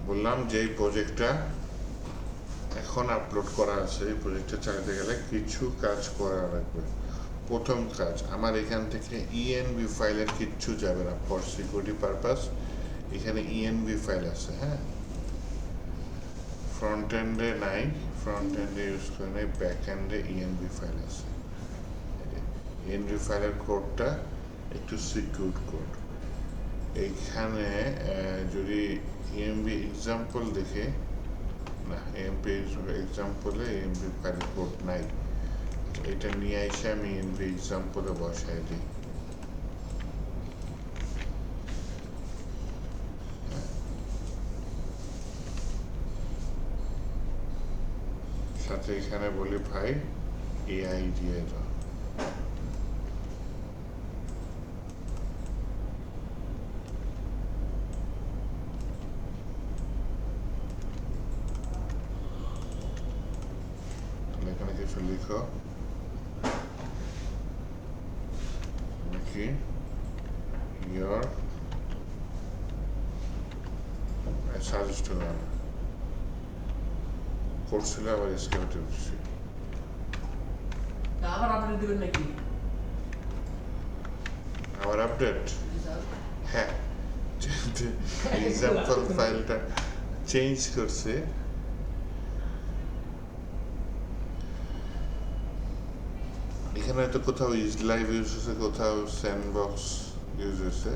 বললাম যে এই প্রজেক্টটা এখন আপলোড করা আছে, এই প্রজেক্টটা চালাতে গেলে কিছু কাজ করা লাগবে। প্রথম কাজ, আমার এখান থেকে ইএনভি ফাইলের কিচ্ছু যাবে না ফর সিকিউরিটি পারপাস। এখানে ইএনভি ফাইল আছে, হ্যাঁ, ফ্রন্ট এন্ডে নাই, ফ্রন্ট এন্ডে ইউজ করে নাই, ব্যাক এন্ডে ইএনভি ফাইল আছে। ইএনভি ফাইলের কোডটা একটু সিকিউর কোড। এইখানে যদি ইএমবি এক্সাম্পল দেখে, না এমপি এক্সাম্পলে এমপি ফাইলের কোড নাই, এটা নিয়ে এসে আমি এমপি এক্সাম্পলে বসাই দিই। সাথে এখানে বলি ভাই এআই দিয়ে দাও। এখানে কিছু লিখো, কি your সাজেস্ট করছিল, আবার স্কেপে উঠছি। আবার আপডেট দিবেন নাকি? আবার আপডেট? হ্যাঁ, এক্সাম্পল ফাইলটা চেঞ্জ করছে। এখানে হয়তো কোথাও ইজ লাইভ ইউজ হয়েছে, কোথাও স্যান্ডবক্স ইউজ হয়েছে।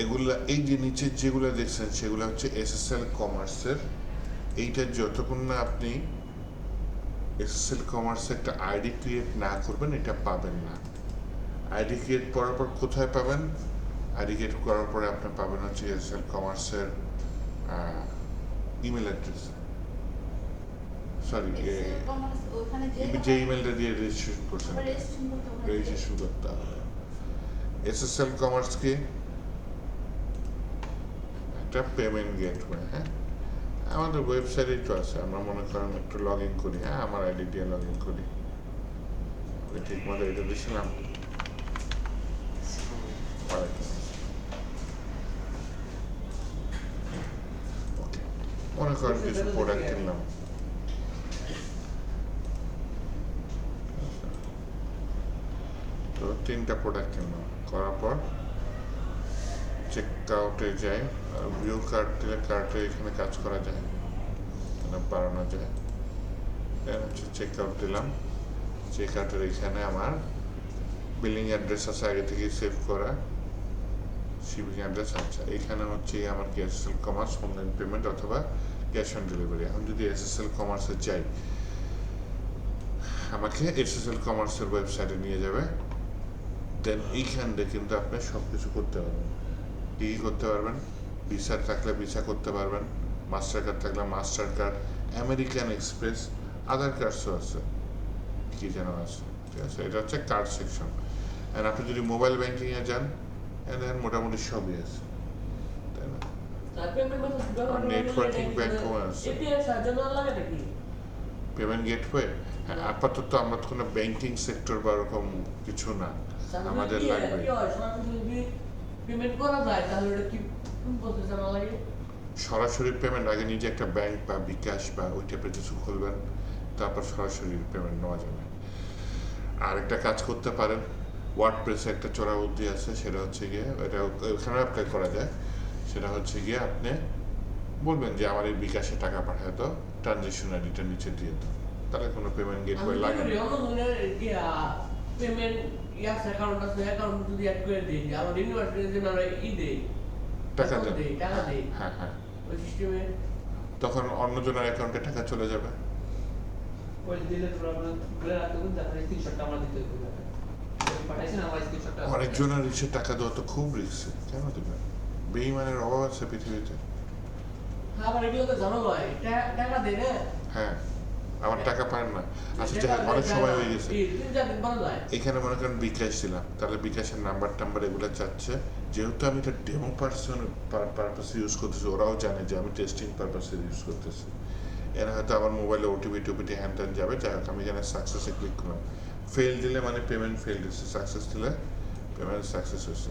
এগুলা এই যে নিচের যেগুলো দেখছেন সেগুলো হচ্ছে এসএসএল কমার্সের। এইটা যতক্ষণ না আপনি এসএসএল কমার্সে একটা আইডি ক্রিয়েট না করবেন এটা পাবেন না। আইডি ক্রিয়েট করার পর কোথায় পাবেন? আইডি ক্রিয়েট করার পরে আপনি পাবেন হচ্ছে এসএসএল কমার্সের ইমেল অ্যাড্রেস, সরি যে ইমেলটা দিয়ে রেজিস্ট্রেশন করছেন রেজিস্ট্রেশন করতে হবে। এসএসএল কমার্স কি একটা পেমেন্ট গেটওয়ে, হ্যাঁ, আমাদের ওয়েবসাইটে তো আছে। আমরা মনে করেন একটু লগ ইন করি, হ্যাঁ, আমার আইডি দিয়ে লগ ইন করি, ঠিক মতো এটা দিয়েছিলাম। মনে করেন কিছু প্রোডাক্ট কিনলাম, তো 3টা প্রোডাক্ট কিনলাম, করার পর চেক আউটে যাই, ভিউ কার্ড দিলে কার্টে এখানে কাজ করা যায়, বাড়ানো যায়। হচ্ছে চেক আউট দিলাম, চেক আউটের এখানে আমার বিলিং অ্যাড্রেস আছে আগে থেকে সেভ করা, শিপিং অ্যাড্রেস। আচ্ছা, এখানে হচ্ছে আমার কি এসএসএল কমার্স অনলাইন পেমেন্ট অথবা ক্যাশ অন ডেলিভারি। এখন যদি এসএসএল কমার্সে যাই, আমাকে এসএসএল কমার্সের ওয়েবসাইটে নিয়ে যাবে। দেন এইখান থেকে কিন্তু আপনি সব কিছু করতে পারবেন। কী করতে পারবেন? ভিসা থাকলে ভিসা করতে পারবেন, মাস্টার কার্ড থাকলে মাস্টার কার্ড, আমেরিকান এক্সপ্রেস, আধার কার্ডসও আছে, কী যেন আছে, ঠিক আছে। এটা হচ্ছে কার্ড সেকশন। অ্যান্ড আপনি যদি মোবাইল ব্যাঙ্কিংয়ে যান, দেখেন মোটামুটি সবই আছে, তাই না? নেটওয়ার্কিং ব্যাঙ্কও আছে, পেমেন্ট গেটওয়ে। হ্যাঁ, আপাতত আমরা তো কোনো ব্যাংকিং সেক্টর বা ওরকম কিছু না, আমাদের লাগবে সরাসরি পেমেন্ট। আগে নিজে একটা ব্যাংক বা বিকাশ বা ওই টাইপের কিছু খুলবেন, তারপর সরাসরি পেমেন্ট নেওয়া যাবে। আর একটা কাজ করতে পারেন, ওয়ার্ডপ্রেসে একটা চড়া বুদ্ধি আছে, সেটা হচ্ছে গিয়ে এটা ওখানে অ্যাপ্লাই করা যায়। সেটা হচ্ছে গিয়ে আপনি বলবেন যে আমার এই বিকাশে টাকা পাঠায় তো, ট্রানজেকশন আইডিটা নিচে দিয়ে দাও, তাহলে কোনো পেমেন্ট গেটওয়ে লাগে না। টাকা দেয়, হ্যাঁ হ্যাঁ, তখন অন্যজনের অ্যাকাউন্টে টাকা চলে যাবে। অনেকজনের রিক্সে টাকা দেওয়া তো খুব রিক্সে, কেন দেবেন? বেইমানের অভাব আছে পৃথিবীতে। হ্যাঁ, আমার টাকা পান না। আচ্ছা, অনেক সময় হয়ে গেছে। এখানে মনে করেন বিকাশ দিলাম, তাহলে বিকাশের নাম্বার টাম্বার এগুলো চাচ্ছে। যেহেতু আমি এটা ডেমো পারপাসে ইউজ করতেছি, ওরাও জানে যে আমি টেস্টিং পারপাসে ইউজ করতেছি। এরা হয়তো আমার মোবাইলে ওটিপি টোপিটি হ্যান ত্যান যাবে। যাই হোক, আমি এখানে সাকসেসে ক্লিক করলাম। ফেল দিলে মানে পেমেন্ট ফেল দিচ্ছে, সাকসেস দিলে পেমেন্ট সাকসেস হয়েছে।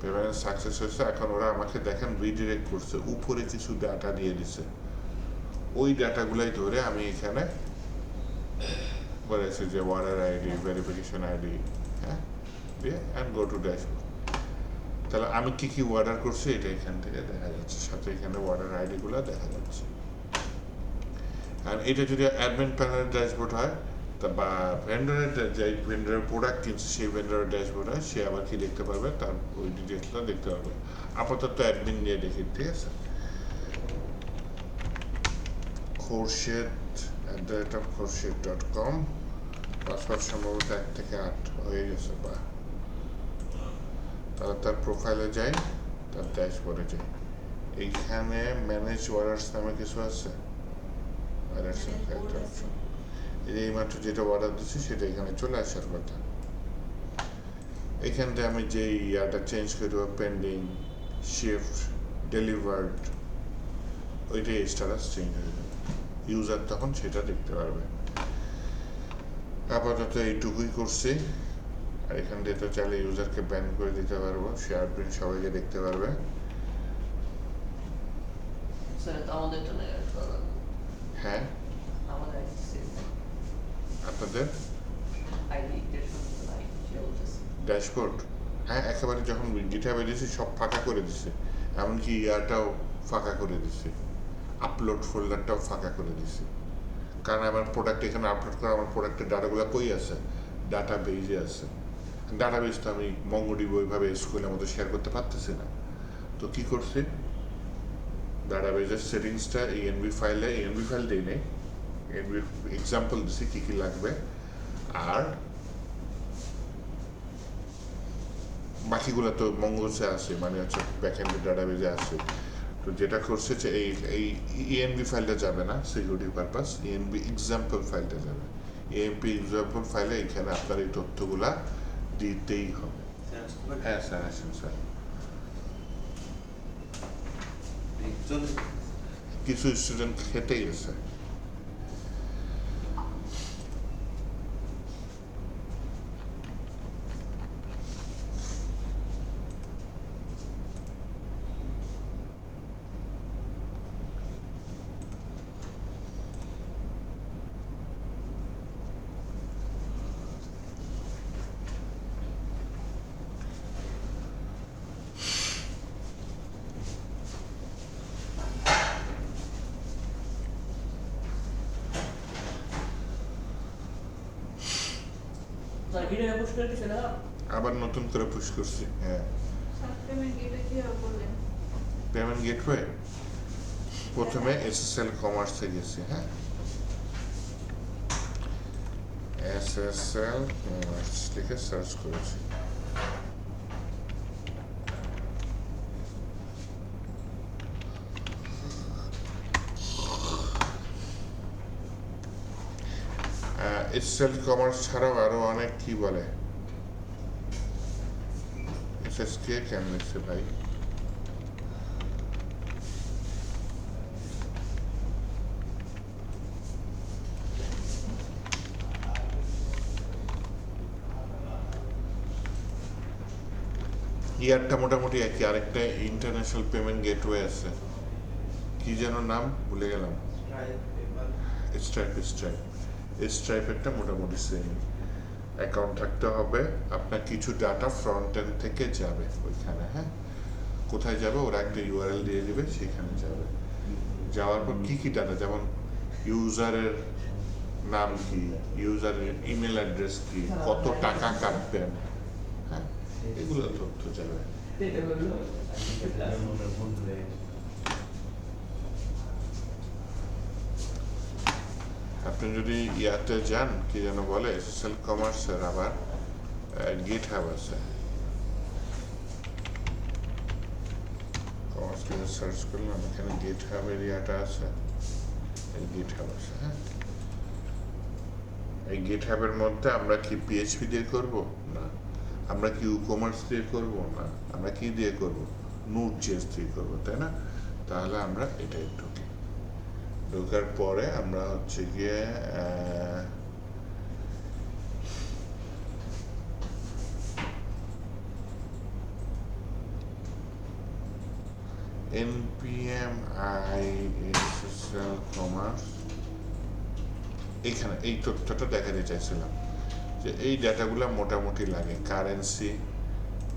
পেমেন্ট সাকসেস হয়েছে। এখন ওরা আমাকে দেখেন রিডিরেক্ট করছে, উপরে কিছু ডাটা দিয়ে দিছে, ওই ডাটাগুলাই ধরে আমি এখানে বলেছি যে ওয়ার্ডার আইডি, ভেরিফিকেশন আইডি, হ্যাঁ, দিয়ে অ্যান্ড গো টু ড্যাশবোর্ড। তাহলে আমি কী কী অর্ডার করছি এটা এখান থেকে দেখা যাচ্ছে, সাথে এখানে অর্ডার আইডিগুলো দেখা যাচ্ছে। আর এটা যদি অ্যাডমিন প্যানেলের ড্যাশবোর্ড হয় তা বা ভেন্ডরের যে ভেন্ডরের প্রোডাক্ট কিনছে সেই ভেন্ডরের ড্যাশবোর্ড হয়, সে আবার কি দেখতে পারবে, তার ওই ডিটেলসটা দেখতে পারবে। আপাতত অ্যাডমিন নিয়ে দেখি, ঠিক আছে। khorshid@khorshid.com, পাসওয়ার্ড সম্ভবত 1 থেকে 8 হয়ে গেছে। বা তাহলে তার প্রোফাইলে যাই, তার ড্যাশবোর্ডে যাই, এইখানে ম্যানেজ অর্ডার্স নামে কিছু আছে, অর্ডার্স একটা অপশন। এই মাত্র যেটা অর্ডার দিচ্ছি সেটা এখানে চলে আসার কথা। এখান থেকে আমি যে ইয়াটা চেঞ্জ করবো, পেন্ডিং, শিফট, ডেলিভার্ড, ওইটাই স্ট্যাটাস চেঞ্জ হয়ে যাবে, ইউজার তখন সেটা দেখতে পারবে। আপাতত এইটুকুই করছি। আর এখান থেকে তো চাইলে ইউজারকে ব্যান করে দিতে পারবো, শেয়ার প্রিন্ট সবাইকে দেখতে পারবে। হ্যাঁ, আপনাদের ড্যাশবোর্ড, হ্যাঁ, একেবারে যখন গিটহাবে দিয়েছি সব ফাঁকা করে দিছে, এমনকি ইয়াটাও ফাঁকা করে দিছে, আপলোড ফোল্ডারটাও ফাঁকা করে দিছে। কারণ আমার প্রোডাক্ট এখানে আপলোড করা, আমার প্রোডাক্টের ডাটাগুলো কই আছে, ডাটা বেজে আছে। ডাটা বেজ তো আমি মঙ্গোডিবি ওইভাবে স্কুলের মতো শেয়ার করতে পারতেছি না। তো কী করছি, ডাটা বেজের সেটিংসটা এনভি ফাইল দিই নেই, এনভি এক্সাম্পল দিছি কী কী লাগবে, আর বাকিগুলো তো মঙ্গলসে আসে, মানে হচ্ছে ব্যাকএন্ডের ডাটাবেজে আসে। তো যেটা করছে যে এই ইএনবি ফাইলটা যাবে না সিকিউরিটি পারপাস, ইএনবি এক্সাম্পল ফাইলটা যাবে। ইএনবি এক্সাম্পল ফাইলে এখানে আপনার এই তথ্যগুলা দিতেই হবে। হ্যাঁ স্যার, আসেন স্যার। কিছু স্টুডেন্ট খেতে গেছে। আবার নতুন করে পুশ করছি। হ্যাঁ, পেমেন্ট গেটওয়ে প্রথমে এসএসএল কমার্সে গেছি। হ্যাঁ, এসএসএল কমার্স লিখে সার্চ করেছি। এসএসএল কমার্স ছাড়াও আরো অনেক কি বলে, এসএসকে কেন লিখছে ভাই, ইয়ারটা মোটামুটি একই। আরেকটা ইন্টারন্যাশনাল পেমেন্ট গেটওয়ে আছে, কি যেন নাম ভুলে গেলাম, স্ট্রাইপেরটা মোটামুটি সেম। অ্যাকাউন্ট থাকতে হবে, আপনার কিছু ডাটা ফ্রন্ট এন্ড থেকে যাবে ওইখানে। হ্যাঁ, কোথায় যাবে, ওরা একটা ইউআরএল দিয়ে দেবে, সেখানে যাবে। যাওয়ার পর কী কী ডাটা, যেমন ইউজারের নাম কি, ইউজারের ইমেল অ্যাড্রেস কি, কত টাকা কাটবেন, হ্যাঁ, এগুলো তথ্য যাবে। আপনি যদি ইয়াতে যান, কি যেন বলে, এসএসএল কমার্সের আবার গিটহাব আছে, কমার্স লিখে সার্চ করলাম, এখানে গিটহাব এরিয়াটা আছে, এই গিটহাব আছে। হ্যাঁ, এই গিটহাবের মধ্যে আমরা কি পিএইচপি দিয়ে করব না, আমরা কি কমার্স দিয়ে করব না, আমরা কি দিয়ে করব, নোড.জেএস দিয়ে করব, তাই না? তাহলে আমরা এটাই ঢুকি। ঢোকার পরে আমরা হচ্ছে গিয়ে npm ISSL কমার্স, এইখানে এই তথ্যটা দেখাতে চাইছিলাম যে এই ডাটাগুলো মোটামুটি লাগে। Currency,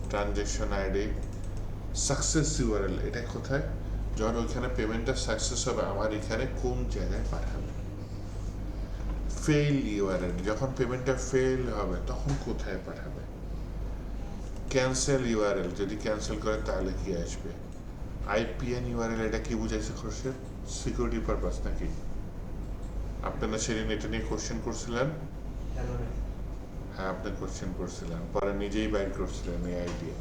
transaction ID, success URL, এটা কোথায়, যখন ওইখানে পেমেন্টটা সাকসেস হবে আমার এখানে কোন জায়গায় পাঠাবে। ফেল ইউআরএল, যখন পেমেন্টটা ফেল হবে তখন কোথায় পাঠাবে। ক্যান্সেল ইউআরএল, যদি ক্যান্সেল করে তাহলে কি আসবে। আইপিএন ইউআরএল, এটা কি বুঝাইছে খোরশেদ? সিকিউরিটি পারপাস নাকি? আপনারা সেদিন এটা নিয়ে কোশ্চেন করছিলেন? হ্যাঁ, আপনি কোশ্চেন করছিলেন, পরে নিজেই বাইর করছিলেন এই আইডিয়া।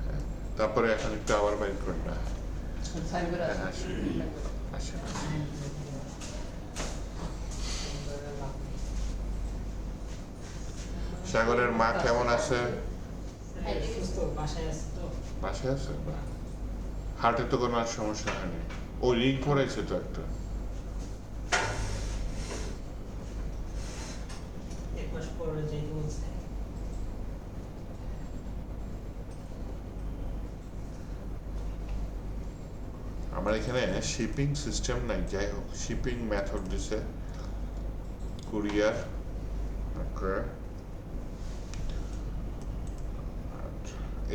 হ্যাঁ, তারপরে এখন একটু আবার বাইর করেন না। আসেন। সাগরের মা কেমন আছে? বাসায় আছে? হার্টে তো কোনো আর সমস্যা হয়নি। ও রিং পড়েছে তো একটা। আমার এখানে শিপিং সিস্টেম নাই, যাই হোক শিপিং মেথড দিছে কুরিয়ার।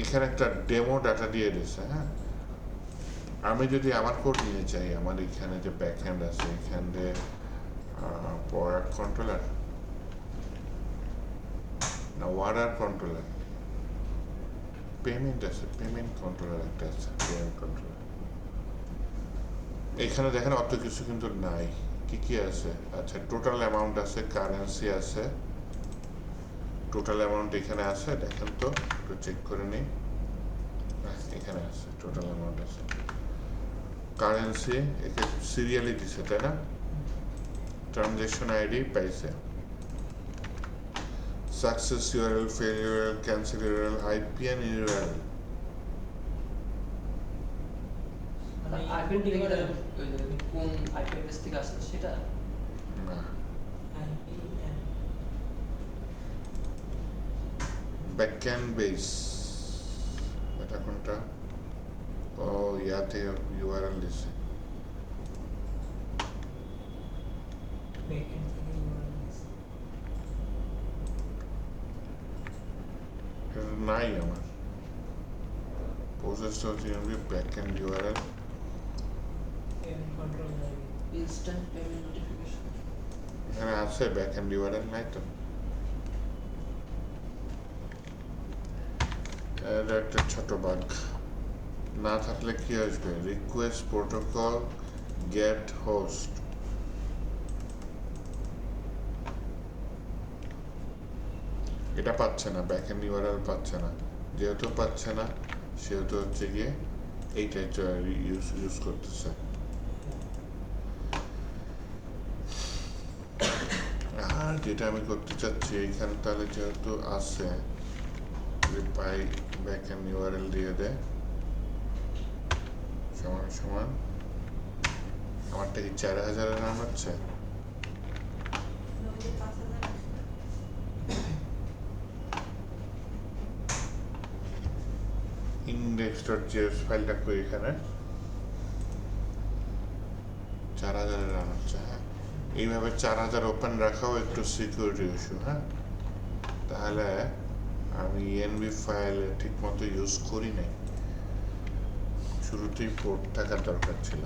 এখানে একটা ডেমো ডাটা দিয়ে দিছে। হ্যাঁ, আমি যদি আমার কোড নিয়ে চাই, আমার এখানে যে ব্যাকহ্যান্ড আছে এখানে প্রোডাক্ট কন্ট্রোলার না ওয়ার্ডার কন্ট্রোলার, পেমেন্ট আছে, পেমেন্ট কন্ট্রোলার একটা আছে, পেমেন্ট কন্ট্রোলার। এখানে দেখেন অত কিছু কিন্তু নাই। কি কি আছে? আচ্ছা, টোটাল অ্যামাউন্ট আছে, কারেন্সি আছে, টোটাল অ্যামাউন্ট এখানে আছে, দেখেন তো একটু চেক করে নিই। এখানে আছে, টোটাল অ্যামাউন্ট আছে। কারেন্সি একে সিরিয়ালি দিছে, তাই না? ট্রানজ্যাকশন আইডি পাইছে, success URL, fail URL, cancel URL, IPN URL. কোন আইপি অ্যাড্রেস থেকে আসছে সেটা না, ব্যাকএন্ড বেস, এটা কোনটা? ও ইয়াতে ইউআরএল দিছে। নাই আমার process backend URL. Instant payment notification এখানে আছে, ব্যাকএন্ড ইউআরএল নাই তো। এর একটা ছোট বাগ না থাকলে কি আসবে? রিকোয়েস্ট প্রোটোকল গেট হোস্ট, এটা পাচ্ছে না, ব্যাকএন্ড ইউআরএল পাচ্ছে না। যেহেতু পাচ্ছে না সেহেতু হচ্ছে গিয়ে এইটাই ইউজ করতেছে। আর যেটা আমি করতে চাচ্ছি এইখানে, তাহলে যেহেতু আছে পাই ব্যাকএন্ড ইউআরএল দিয়ে দেয় সমান সমান, আমারটা কি 4000-এর নাম হচ্ছে? index.js ফাইলটা কই? এখানে 4000-এর রান হচ্ছে। হ্যাঁ, এইভাবে 4000 ওপেন রাখাও একটু সিকিউরিটি ইস্যু। হ্যাঁ, তাহলে আমি এনভি ফাইল ঠিক মতো ইউজ করি নাই, শুরুতেই পোর্ট থাকার দরকার ছিল।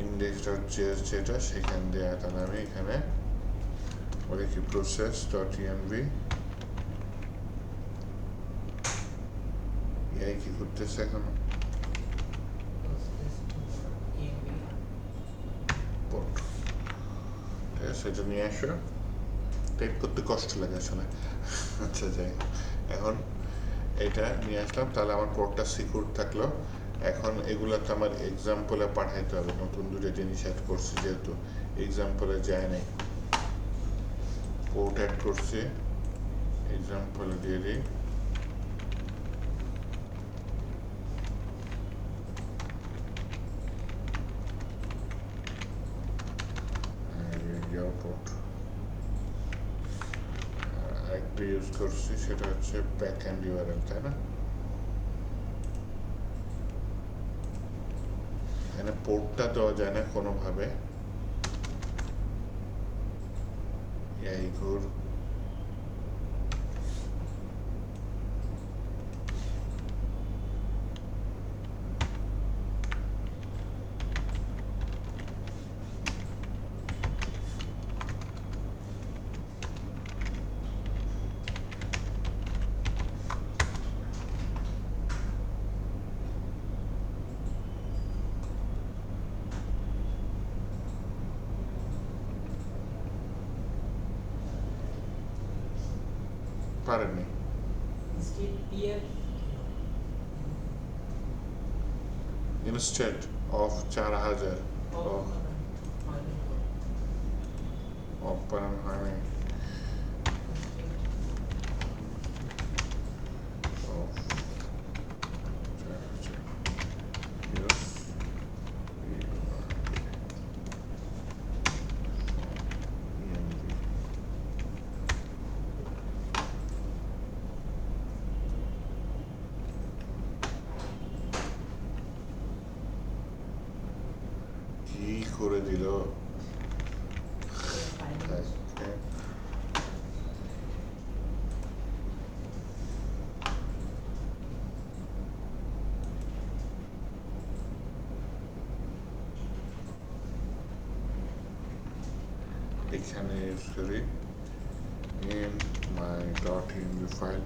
index.js যেটা, সেখান দিয়ে তাহলে আমি এখানে বলি কি process.env এই কি করতেছে এখনো পোর্ট, ঠিক আছে, সেটা নিয়ে আসো। টাইপ করতে কষ্ট লাগে আসলে। আচ্ছা, যাই এখন এটা নিয়ে আসলাম, তাহলে আমার পোর্টটা সিকিউর থাকলো। এখন এগুলোতে আমার এক্সাম্পলে পাঠাইতে হবে, নতুন দুটো জিনিস অ্যাড করছি, যেহেতু এক্সাম্পলে যায় নাই। পোর্ট অ্যাড করছি, এক্সাম্পলে দিয়ে দিই। পোর্ট কমান্ডটি ইউজ করছি সেটা হচ্ছে ব্যাক এন্ড ইউআরএল, তাই না? এখানে পোর্টটা দেওয়া যায় না কোনোভাবে। এই ঘুর পারেনি। ইনস্টেড অফ 4000 ওপেন হয়নি। কি করে দিল এখানে ইউজ করি in my .env file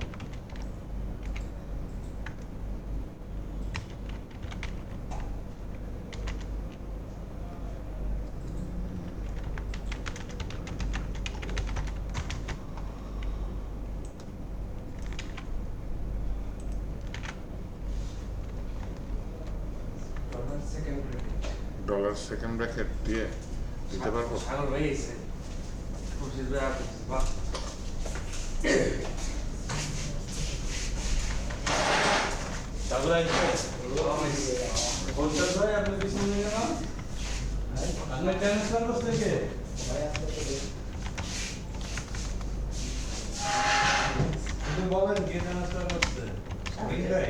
dollar second bracket দিয়ে দিতে পারবো। সাগর ভাই এসে খুশির ভাই আর বাহ সাগর ভাই বলতে ভাই আপনি পিছনে নিয়ে না আপনি ট্রান্সফার করতে কে তুমি বলেন কে ট্রান্সফার করতে ঠিক ভাই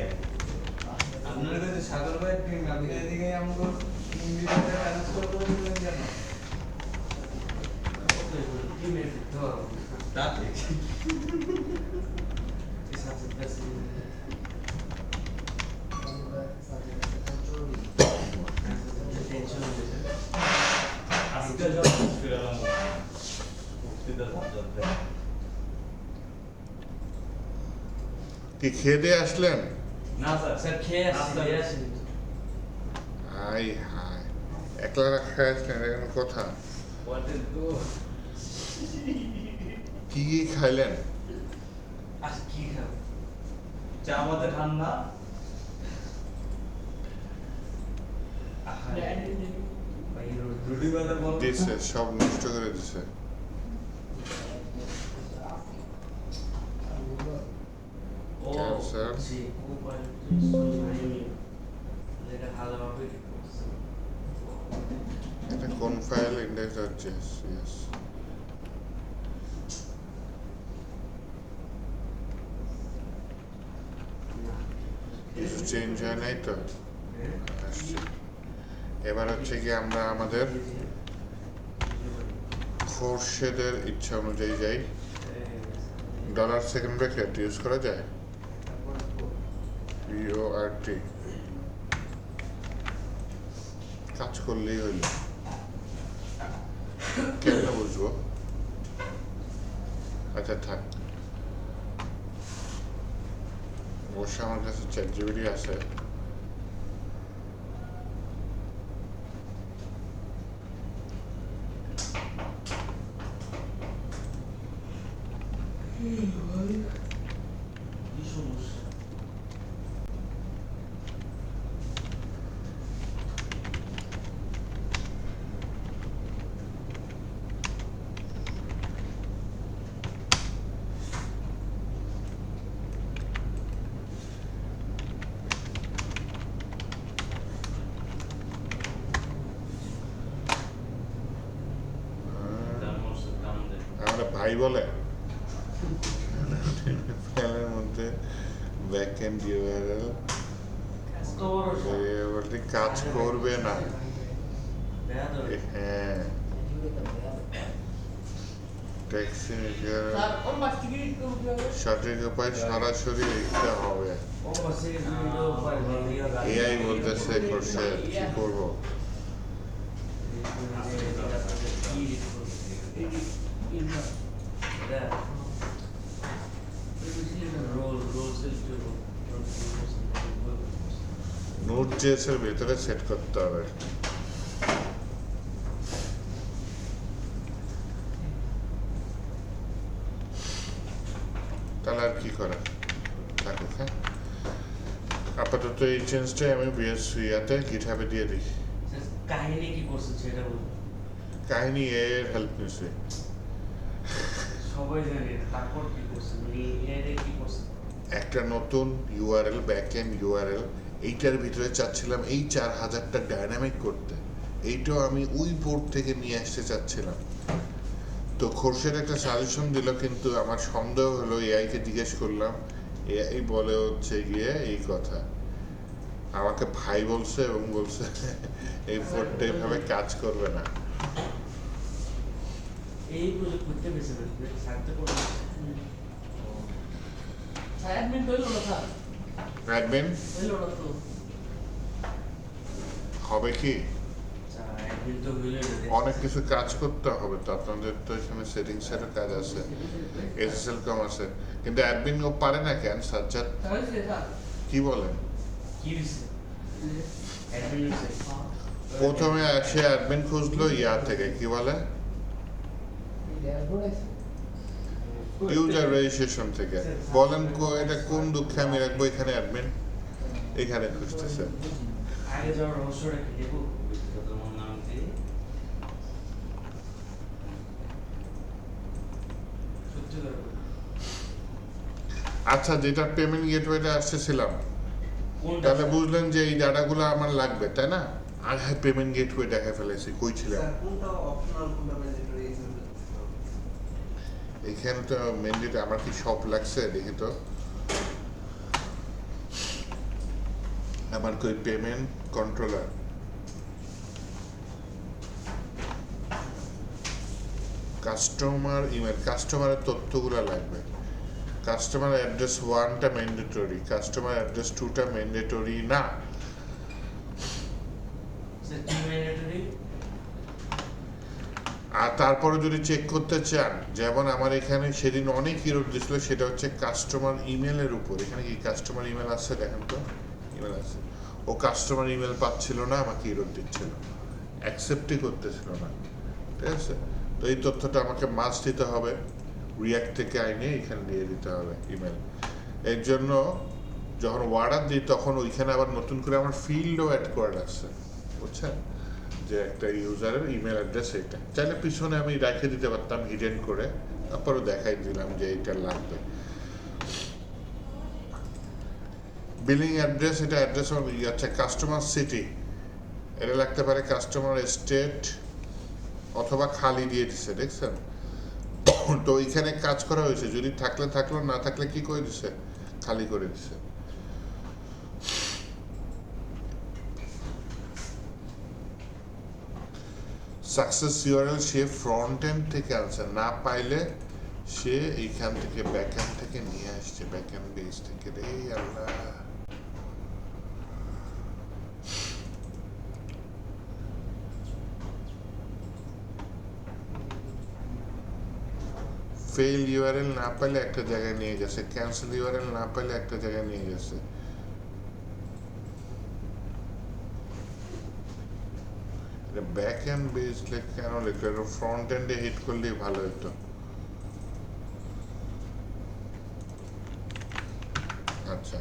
আপনার কাছে সাগর ভাই টিম আপনি এদিকে আমাকে ইংরেজিতে ট্রান্সফার করে দিলেন কেন টিমের তো দাঁতে এসব কাছে টেনশন হচ্ছে আজকে যখন ফিরলাম মুক্তিটা যাচ্ছে কি খেয়ে দিয়ে আসলেন? না স্যার খেয়ে আসছি হাই হাই একলা খেয়ে আসলেন, এরকম কথা? বলতে তো কি কি খাইলেন? আজ কি খাব চা আমাদের ঠান্ডা ভাই রুটি বাজার বল দিছে, সব নষ্ট করে দিছে। ও Cancer. জি মোবাইল যেটা ভালো হবে এটা কোন ফাইল? index.js, yes. কিছু চেঞ্জ হয় নাই তো? আসছে। এবার হচ্ছে কি আমরা আমাদের খোরশেদের ইচ্ছা অনুযায়ী যাই। ডলার সেকেন্ড ব্র্যাকেট ইউজ করা যায়, PORT কাজ করলেই হইল। কেমনে বুঝবো? আচ্ছা থাক, অবশ্য আমার কাছে ChatGPT আছে। কি সমস্যা আমার ভাই বলে ফাইলের মধ্যে ব্যাকএন্ড ইউআরএল ভেরিয়েবলটি কাজ করবে না। হ্যাঁ, ট্যাক্সি সঠিক উপায় সরাসরি লিখতে হবে। এআই বলতেছে করছে কি করবো? নোট জেএসের ভেতরে সেট করতে হবে। তাহলে আর কি করা থাকুক। হ্যাঁ, আপাতত এই চেঞ্জটাই আমি ইয়াতে গিটহাবে দিয়ে দিই। কাহিনী কি করছে সেটা বলুন। কাহিনী এর হেল্প নিচ্ছে। সবাই জানে তারপর কি করছে, মানে এর কি করছে। একটা নতুন ইউআরএল, ব্যাকএন্ড ইউআরএল, এইটার ভিতরে চাচ্ছিলাম এই 4000টা ডায়নামিক করতে। এইটাও আমি ওই পোর্ট থেকে নিয়ে আসতে চাচ্ছিলাম। তো খোরশেদ একটা সাজেশন দিল, কিন্তু আমার সন্দেহ হলো, এআইকে জিজ্ঞেস করলাম, এআই বলে হচ্ছে গিয়ে এই কথা, আমাকে ভাই বলছে এবং বলছে এই পোর্টটা এইভাবে কাজ করবে না। এই প্রজেক্ট করতে বেশি বেশি সাথে করতে অ্যাডমিন হইল না স্যার, অ্যাডমিন হইল না তো। হবে কি? অ্যাডমিন তো হইলে অনেক কিছু কাজ করতে হবে তো, আপনাদের তো এখানে সেটিংসেরও কাজ আছে, এসএসএল কম আছে, কিন্তু অ্যাডমিন ও পারে না কেন? সাজ্জাদ তাহলে স্যার কি বলেন? কি দিছে অ্যাডমিন দিছে প্রথমে সে অ্যাডমিন খুঁজলো ইয়া থেকে, কি বলে, ইউজার রেজিস্ট্রেশন থেকে। বলেন এটা কোন দুঃখে আমি রাখবো এখানে অ্যাডমিন? এখানে খুঁজতেছে। আগে যাওয়ার রহস্যটা কি দেখো তোমার নাম কি সত্যি করে বলো। আচ্ছা, যেটা পেমেন্ট গেটওয়েতে আসতেছিলাম, কোনটা তাহলে বুঝলেন যে এই ডাটাগুলো আমার লাগবে, তাই না? আর হ্যাঁ, পেমেন্ট গেটওয়ে দেখা ফেলেছি, কই ছিলাম? কোনটা অপশনাল, কোনটা ম্যান্ডেটরি? এখানে তো ম্যান্ডেটরি। আমার কি সব লাগছে দেখি তো। আমার কই পেমেন্ট কন্ট্রোলার, কাস্টমার ইমেল, কাস্টমারের তথ্যগুলো লাগবে। কাস্টমার অ্যাড্রেস 1টা ম্যান্ডেটরি, কাস্টমার অ্যাড্রেস 2টা ম্যান্ডেটরি না। সেটি ম্যান্ডেটরি। আর তারপরে যদি চেক করতে চান, যেমন আমার এখানে সেদিন অনেক ইরর দিছিল, সেটা হচ্ছে কাস্টমার ইমেলের উপর। এখানে কি কাস্টমার ইমেল আছে? দেখেন তো, ইমেল আছে। ও কাস্টমার ইমেল পাচ্ছিল না, আমাকে ইরর দিচ্ছিল, অ্যাকসেপ্টই করতেছিল না। ঠিক আছে, তো এই তথ্যটা আমাকে মাস্ট দিতে হবে, রিয়াক্ট থেকে আইনে এখানে দিয়ে দিতে হবে ইমেল। এর জন্য যখন অর্ডার দিই, তখন ওইখানে আবার নতুন করে আমার ফিল্ডও অ্যাড করে রাখছে, বুঝছেন, যে একটা ইউজারের ইমেল অ্যাড্রেস। এটা চাইলে পিছনে আমি রেখে দিতে পারতাম হিডেন করে, তারপরে দেখাই দিলাম যে এইটা লাগবে। বিলিং অ্যাড্রেস, এটা অ্যাড্রেস আচ্ছা, কাস্টমার সিটি, এটা লাগতে পারে কাস্টমার স্টেট, অথবা খালি দিয়ে দিচ্ছে, দেখছেন তো এইখানে কাজ করা হয়েছে। যদি থাকলে থাকলো, না থাকলে কি করে দিছে, খালি করে দিছে। সাকসেস ইউআরএল সে ফ্রন্ট এন্ড থেকে আনছে, না পাইলে সে এইখান থেকে ব্যাক এন্ড থেকে নিয়ে আসছে, ব্যাক এন্ড বেস থেকে। রে আল্লাহ, ফেল ইউআরএল না পাইলে একটা জায়গায় নিয়ে গেছে, ক্যান্সেল ইউআরএল না পাইলে একটা জায়গায় নিয়ে গেছে। ব্যাক এন্ড বেস কেন লিখলো? ফ্রন্ট এন্ডে হিট করলেই ভালো হতো। আচ্ছা,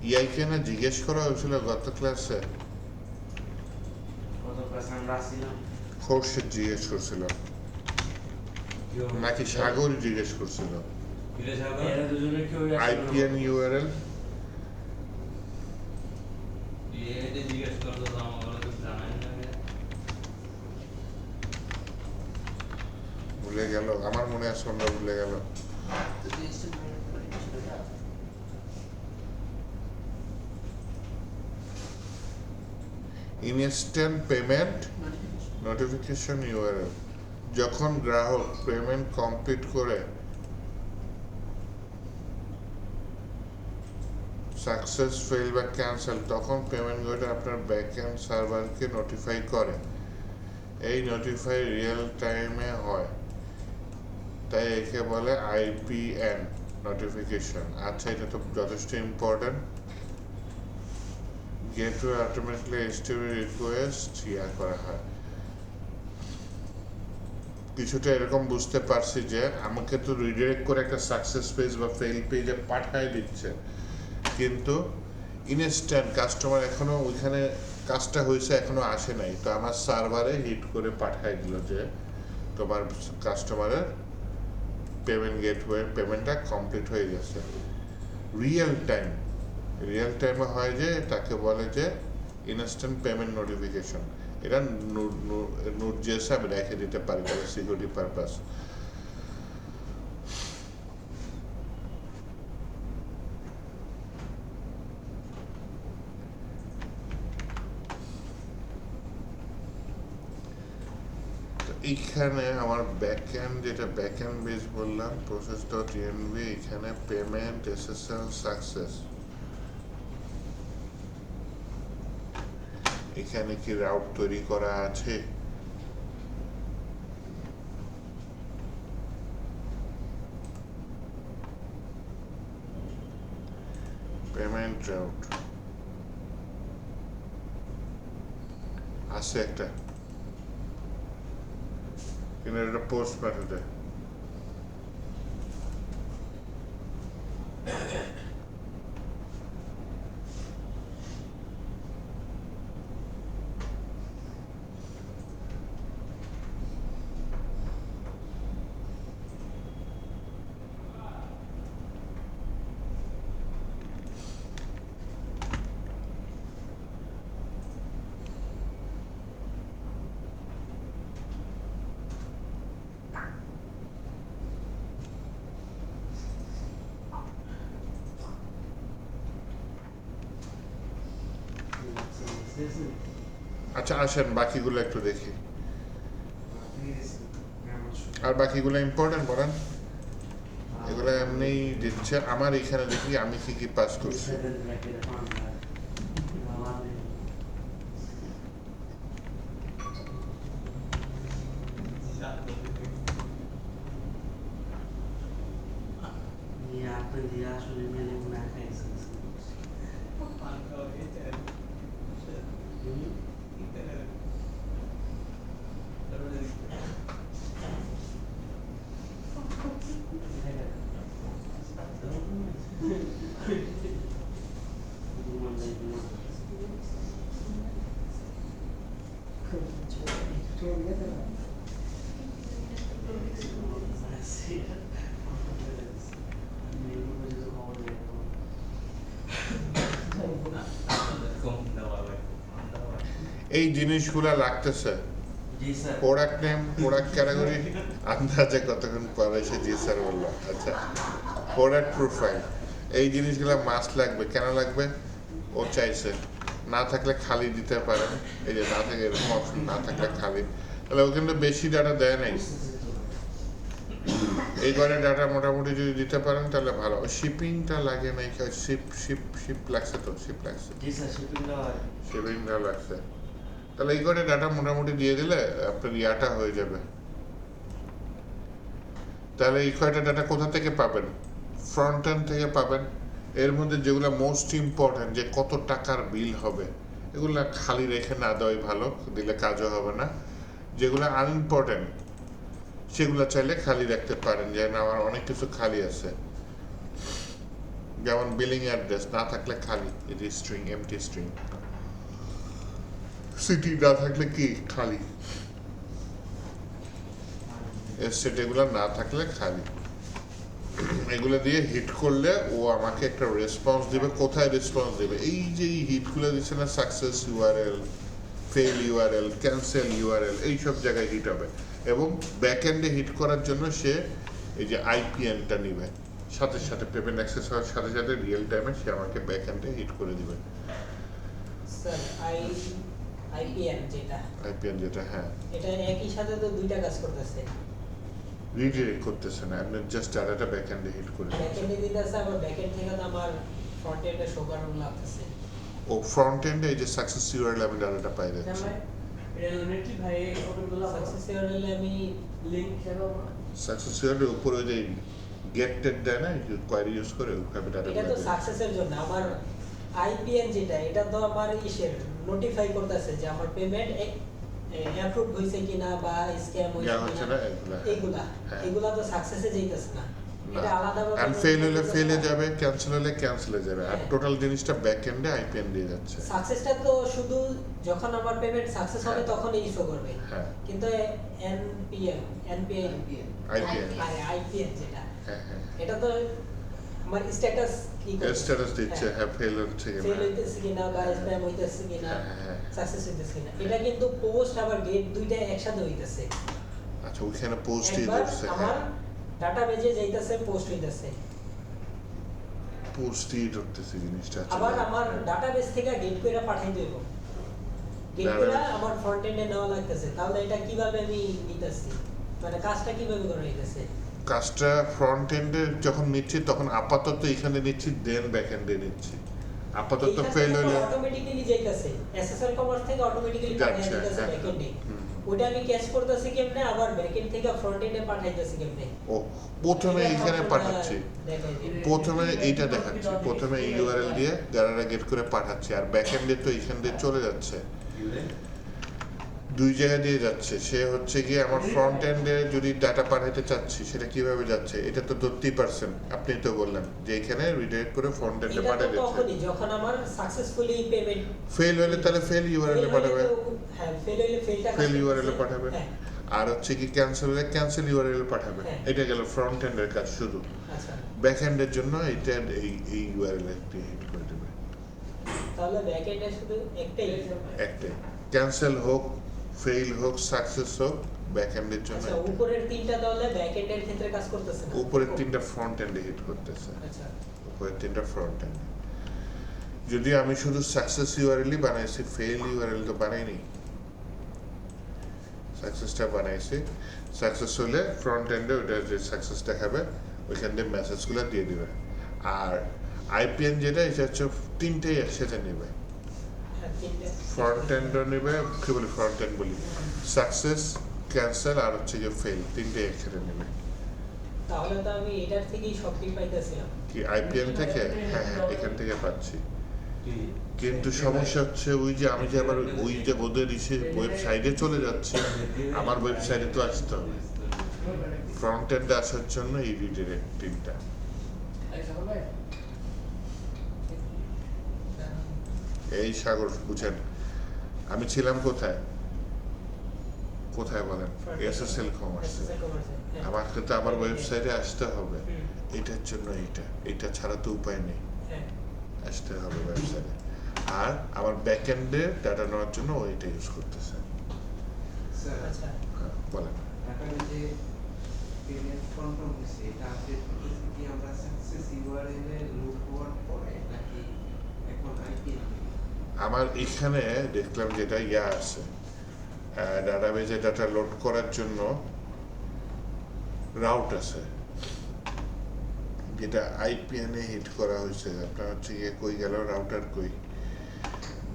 ইআইকে না জিজ্ঞেস করা হয়েছিল গত ক্লাসে, কত ক্লাস আমরা আসছিলাম। খোরশেদ জিজ্ঞেস করছিল নাকি সাগর জিজ্ঞেস করছিল? এরা দুজনে কেউ আইপিএন ইউআরএল এটা জিজ্ঞেস করতো তো আমাকে তো জানাই না। ভুলে গেল, আমার মনে আছে আমরা ভুলে গেল। যদি instant payment করি সেটা instant payment notification। Notification URL, যখন গ্রাহক পেমেন্ট কমপ্লিট করে সাকসেস ফেল বা ক্যান্সেল, তখন পেমেন্ট গেটওয়ে আপনার ব্যাকএন্ড সার্ভারকে নোটিফাই করে। এই নোটিফাই রিয়েল টাইমে হয়, তাই একে বলে আইপিএন নোটিফিকেশন। আচ্ছা, এটা তো যথেষ্ট important. Gateway automatically STP request করা হয়। কিছুটা এরকম বুঝতে পারছি যে আমাকে তো রিডাইরেক্ট করে একটা সাকসেস পেজ বা ফেল পেজে পাঠায় দিচ্ছে, কিন্তু ইনস্ট্যান্ট কাস্টমার এখনো ওইখানে কাজটা হয়েছে এখনো আসে নাই, তো আমার সার্ভারে হিট করে পাঠায় দিল যে তোমার কাস্টমারের পেমেন্ট গেটওয়ে পেমেন্টটা কমপ্লিট হয়ে গেছে। রিয়েল টাইমে হয় যে তাকে বলে যে ইনস্ট্যান্ট পেমেন্ট নোটিফিকেশন। এটা নোট জেসে আমি রেখে দিতে পারি তাহলে সিকিউরিটি পারপাস। এইখানে আমার ব্যাকএন্ড, যেটা ব্যাকএন্ড বেস বললাম process.env, এখানে পেমেন্ট এসএসএল সাকসেস। এখানে কি রাউট তৈরি করা আছে? পেমেন্ট রাউট আছে একটা, কিন্তু এটা পোস্ট মেথডে। আচ্ছা, আসেন বাকিগুলো একটু দেখি। আর বাকিগুলো ইম্পর্টেন্ট বলেন, এগুলো এমনি দিচ্ছে। আমার এখানে দেখি আমি কি কি পাস করছি। এই জিনিসগুলা লাগতেছে। জি sir. Product name, product category, আন্দাজে কতক্ষণ পরে সে জি স্যার বললো। আচ্ছা, প্রোডাক্ট প্রোফাইল, এই জিনিসগুলো মাস্ট লাগবে। কেন লাগবে? ও চাইছে, না থাকলে খালি দিতে পারেন। এই যে না থাকে এরকম অপশন, না থাকলে খালি, তাহলে ও কিন্তু বেশি ডাটা দেয় নাই। এই করে ডাটা মোটামুটি যদি দিতে পারেন তাহলে ভালো। শিপিংটা লাগে নাই, শিপ লাগছে তো, শিপ লাগছে, জি স্যার, শিপিংটা লাগছে। তাহলে এই করে ডাটা মোটামুটি দিয়ে দিলে আপনার ইয়াটা হয়ে যাবে। তাহলে এই কয়টা ডাটা কোথা থেকে পাবেন? ফ্রন্ট এন্ড থেকে পাবেন। এর মধ্যে যেগুলো মোস্ট ইম্পর্টেন্ট, যে কত টাকার বিল হবে, এগুলো খালি রেখে না দেওয়াই ভালো, দিলে কাজও হবে না। যেগুলো আনইম্পর্টেন্ট সেগুলো চাইলে খালি রাখতে পারেন, যে না আমার অনেক কিছু খালি আছে। যেমন বিলিং অ্যাড্রেস না থাকলে খালি, এটি স্ট্রিং, এমটি স্ট্রিং। সিটি না থাকলে কি খালি, এসেট এগুলো না থাকলে খালি। এগুলো দিয়ে হিট করলে ও আমাকে একটা রেসপন্স দিবে। কোথায় রেসপন্স দিবে? এই যে হিটগুলো দিচ্ছে না, success URL, fail URL, cancel URL, এইসব জায়গায় হিট হবে। এবং ব্যাক এন্ডে হিট করার জন্য সে এই যে আইপিএনটা নিবে, সাথে সাথে পেমেন্ট অ্যাক্সেস হওয়ার সাথে সাথে রিয়েল টাইমে সে আমাকে ব্যাক এন্ডে হিট করে দিবে। স্যার আইপিএন যেটা, আইপিএন যেটা, হ্যাঁ, এটা একই সাথে তো দুইটা কাজ করতেছে। রিডিরেক্ট করতেছে না, আপনি জাস্ট ডাটাটা ব্যাক এন্ডে হিট করে দিবেন। ব্যাকএন্ডে দিতেছে, আবার ব্যাকএন্ড থেকে তো আমার ফ্রন্ট এন্ডে শো করানো লাগতেছে। ও ফ্রন্ট এন্ডে এই যে সাকসেস ইউআরএল আমি ডাটাটা পাই যাচ্ছি। রেলনেটি ভাই ওগুলো সাকসেস ইউআরএল আমি লিংক হিসেবে সাকসেস ইউআরএল উপরে ওই যে গেট টেট দেয় না, কোয়ারি ইউজ করে ওইভাবে ডাটা এটা তো সাকসেসের জন্য। আমার আইপিএন যেটা, এটা তো আমার ইসের নোটিফাই করতেছে যে আমার পেমেন্ট অ্যাপ্রুভ হইছে কিনা বা স্ক্যাম হইছে হচ্ছে কিনা, না এগুলা। এগুলা হ্যাঁ। এগুলা তো সাকসেসে যাইতেছে না, এটা আলাদা আর ফেল হলে ফেলে যাবে, ক্যান্সেল হলে ক্যান্সেলে যাবে, আর হ্যাঁ। টোটাল জিনিসটা ব্যাক এন্ডে আইপিএন দিয়ে যাচ্ছে। সাকসেসটা তো শুধু যখন আমার পেমেন্ট সাকসেস হবে তখন ইস্যু করবে, হ্যাঁ কিন্তু এনপিআই আইপিএন, আইপিএন যেটা, হ্যাঁ হ্যাঁ, এটা তো আমার স্ট্যাটাস কি করে, স্ট্যাটাস দিচ্ছে, হ্যাঁ ফেল হচ্ছে ফেল কিনা, হইতেছে কিনা বা স্প্যাম হইতেছে কিনা, হ্যাঁ, হ্যাঁ। সাকসেস হইতেছে কিনা। এটা কিন্তু পোস্ট আবার গেট দুইটা একসাথে হইতেছে। আচ্ছা ওইখানে পোস্টই একবার ধরছে, আমার হ্যাঁ ডাটাবেজে যাইতেছে, পোস্ট হইতেছে, পোস্টই ধরতেছে জিনিসটা। আচ্ছা, আবার আমার ডাটাবেস থেকে গেট কইরা পাঠাই দেব, গেট কইরা আমার ফ্রন্ট এন্ডে নেওয়া লাগতেছে। তাহলে এটা কিভাবে আমি নিতেছি, মানে কাজটা কিভাবে করা হইতেছে? কাজটা ফ্রন্ট এন্ডে যখন নিচ্ছি তখন আপাতত এখানে নিচ্ছি, দেন ব্যাক এন্ডে নিচ্ছি। আপাতত ফেল হলে অটোমেটিক্যালি যাইতেছে, এসএসএল কমার্স থেকে অটোমেটিক্যালি পাঠিয়ে যাচ্ছে, দিতেছে হ্যাঁ, ব্যাকএন্ডে। হুম। ওটা আমি ক্যাচ করতেছি কেমনে, আবার ব্যাকএন্ড থেকে ফ্রন্ট এন্ডে পাঠাইতেছি কেমনে? ও প্রথমে এটা এখানে আপনারা পাঠাচ্ছি, দেখাই দিন। প্রথমে এইটা দেখাচ্ছি, প্রথমে এই ইউআরএল দিয়ে যারা গেট করে পাঠাচ্ছি, আর ব্যাক এন্ডে তো এখান দিয়ে চলে যাচ্ছে, দুই জায়গা দিয়ে যাচ্ছে। সে হচ্ছে গিয়ে আমার ফ্রন্ট এন্ডে যদি ডাটা পাঠাতে চাচ্ছি সেটা কিভাবে যাচ্ছে, এটা তো ধরতেই পারছেন, আপনি তো বললেন যে এখানে রিডাইরেক্ট করে ফ্রন্ট এন্ডে এটা তো পাঠিয়ে দিচ্ছে। তখনই যখন আমার সাকসেসফুলি পেমেন্ট ফেল হলে তাহলে ফেল ইউআরএল এ পাঠাবে, হ্যাঁ, ফেল হইলে ফেলটা ফেল ইউআরএল এ পাঠাবে, হ্যাঁ, আর হচ্ছে কি ক্যান্সেল হলে ক্যান্সেল ইউআরএল এ পাঠাবে। হ্যাঁ। এটা গেল ফ্রন্ট এন্ডের কাজ শুধু। আচ্ছা। ব্যাক এন্ডের জন্য এইটা এই ইউআরএল এ হিট করে দেবে, তাহলে ব্যাকএন্ডে শুধু একটাই। একটাই, ক্যান্সেল হোক, ফেল হোক, সাকসেস হোক, ব্যাক এন্ডের জন্য আচ্ছা, একটাই। উপরের তিনটা তাহলে ব্যাকএন্ডের ক্ষেত্রে কাজ করতেছে না। উপরের তিনটা ফ্রন্ট এন্ডে হিট করতেছে, আচ্ছা, উপরের তিনটা ফ্রন্ট এন্ডে। যদি আমি শুধু সাকসেস ইউআরএলই বানাইছি, ফেল ইউআরএল তো বানাইনি, সাকসেসটা বানাইছি। সাকসেস হলে ফ্রন্ট এন্ডে ওটা যে সাকসেস দেখাবে ওইখান দিয়ে মেসেজগুলো দিয়ে দিবে। আর আইপিএন যেটা, এটা হচ্ছে তিনটেই একসাথে নেবে, হ্যাঁ, তিনটে। ফ্রন্ট এন্ডও নেবে, কি বলি ফ্রন্ট এন্ড বলি, সাকসেস, ক্যান্সেল আর হচ্ছে যে ফেল, তিনটেই একসাথে নেবে। তাহলে তো আমি এটার থেকেই সবকিছু পাইতেছিলাম। কি আইপিএন থেকে? হ্যাঁ হ্যাঁ, এখান থেকে পাচ্ছি। কিন্তু সমস্যা হচ্ছে ওই যে আমি যে আবার ওই যে ওদের ওয়েবসাইটে চলে যাচ্ছি, আমার ওয়েবসাইটে তো আসতে হবে, ফ্রন্ট এন্ডে আসার জন্য এই রিডিরেক্টিংটা। এই সাগর বুঝেন, আমি ছিলাম কোথায় কোথায় বলেন, এসএসএল কমার্স। SSL কমার্সে, হ্যাঁ। আমাকে তো আমার ওয়েবসাইটে আসতে হবে, হুম, এটার জন্য এটা ছাড়া তো উপায় নেই, হ্যাঁ। আসতে হবে ওয়েবসাইটে। আর আমার ব্যাক এন্ডে ডাটা নেওয়ার জন্য ওইটা ইউজ করতেছে। স্যার, আচ্ছা, হ্যাঁ, বলেন। ঢাকার যে পেমেন্ট কনফার্ম হয়েছে, এটা আপডেট করতেছে কি আমরা সাকসেস ইউআরএল এ লোড হওয়ার পরে নাকি এখন আইপিএন? আমার এখানে দেখলাম যেটা ইয়া আছে, ডাটাবেজে ডাটা লোড করার জন্য রাউট আছে, যেটা আইপিএন এ হিট করা হয়েছে। আপনার হচ্ছে গিয়ে কই গেল রাউটার, কই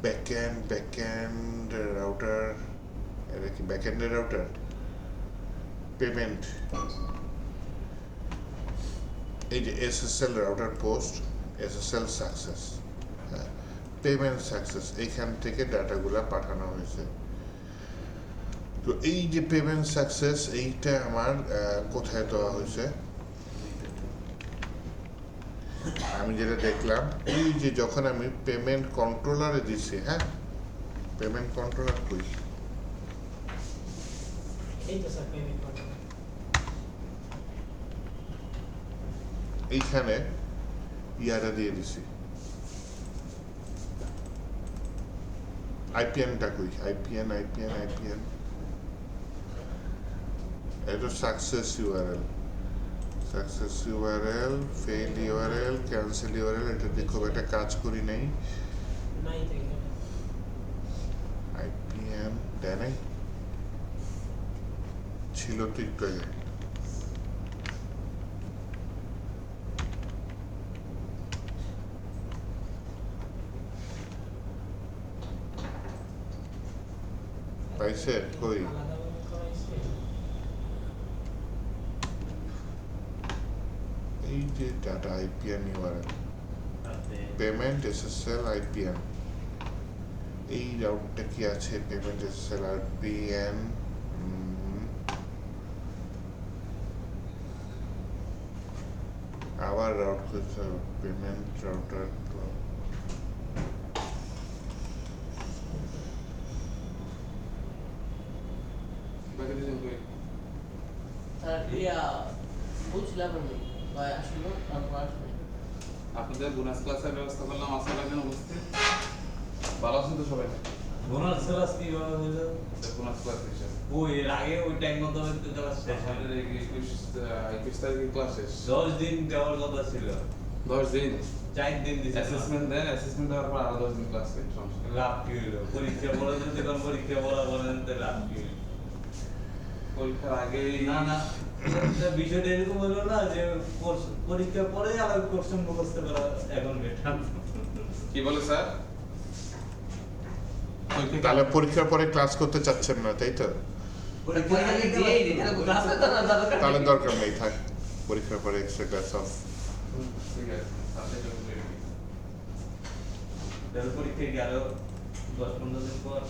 ব্যাকএন্ড রাউটার, এটা কি ব্যাকএন্ডের রাউটার? পেমেন্ট, এই যে SSL router post, SSL success, হ্যাঁ, পেমেন্ট সাকসেস, এইখান থেকে ডাটাগুলো পাঠানো হয়েছে। তো এই যে পেমেন্ট সাকসেস, এইটা আমার কোথায় দেওয়া হয়েছে, আমি যেটা দেখলাম এই যে যখন আমি পেমেন্ট কন্ট্রোলারে দিছি, হ্যাঁ, পেমেন্ট কন্ট্রোলার কই, এই তো স্যার পেমেন্ট কন্ট্রোল। এইখানে ইয়াটা দিয়ে দিছি, আইপিএনটা কই, আইপিএন এটা success URL, fail URL, cancel URL, এটা দিয়ে খুব একটা কাজ করি নাই। নাই তো এখানে। আইপিএম দেয় নাই, ছিল তো একটু আগে। পাইছে কই? আলাদাভাবে করা হয়েছে? এই যে ডাটা আইপিএম ইউআরএল, তাতে পেমেন্ট এসএসএল আইপিএম, এই রাউটটা কি আছে? পেমেন্ট এসএসএল আইপিএম, আবার রাউট করতে হবে, পেমেন্ট রাউটার। বলছিলাম আমি ভাই আসলো তারপর আসবে। আপনাদের বোনাস ক্লাসের ব্যবস্থা করলাম, আসলে কেন উপস্থিত? ভালো আছেন তো সবাই? বোনাস ক্লাস কিভাবে হইলো? বোনাস ক্লাস হিসেবে ও এর আগে ওই টাইম মতো হইতে দেওয়া শেষ হয়। আমাদের 21 তারিখে ক্লাস শেষ। 10 দিন দেওয়ার কথা ছিল, 10 দিন 4 দিন দিছে। অ্যাসেসমেন্ট দেন, অ্যাসেসমেন্ট দেওয়ার পর আরো 10 দিন ক্লাস নেই, সমস্যা নেই। লাভ কি হইলো? পরীক্ষা পড়া যদি কোন পরীক্ষা পড়া বলেন তো লাভ কি হইলো? পরীক্ষার আগেই না না, এটা বিষয়টা এরকম হলো না যে পরীক্ষা পরে আবার কোশ্চেন মুখস্থ করা এখন বেটার। কি বলে স্যার? তাহলে পরীক্ষার পরে ক্লাস করতে চাচ্ছেন না, তাই তো? পরীক্ষা দিয়েই দিতে হবে, ক্লাসে তো না দরকার তাহলে নেই। দরকার নেই, থাক পরীক্ষার পরে এক্সট্রা ক্লাস অফ। ঠিক আছে, সাথে যোগ করে দিই। তাহলে পরীক্ষা কি আরো 10-15 দিন পর?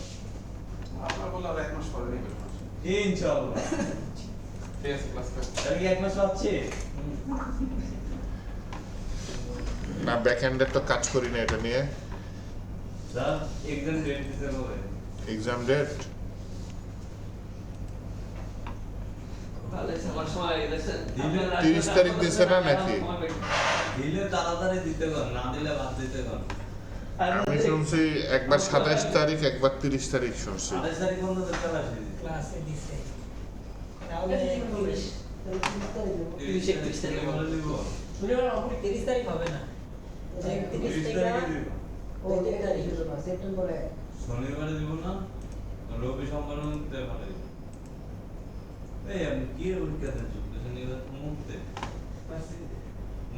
আপনার বলে আর 1 মাস পরে নেই। ইনশাআল্লাহ। ঠিক আছে, ক্লাস করুন। তাহলে কি 1 মাস আছে? না, ব্যাক এন্ডের তো কাজ করি না এটা নিয়ে। স্যার এক্সাম ডেট দিতে হবে। এক্সাম ডেট তাহলে আমার সময় গেছেন। দিলে 30 তারিখ দিছে না নাকি? দিলে তাড়াতাড়ি দিতে কর, না দিলে বাদ দিতে কর। আমি শুনছি একবার 27 তারিখ, একবার 30 তারিখ শুনছি। 28 তারিখ পর্যন্ত দেখতে আসি। ক্লাসে দিছে। তাহলে 30 31 তারিখে বলে দিব। শুনিবার অপরি 30 তারিখ হবে না। 31 থেকে শনিবারে দিব না, রবি সোমবার মধ্যে ভালো দিব। এই আমি কি পরীক্ষা দিচ্ছি? শনিবার মুক্তে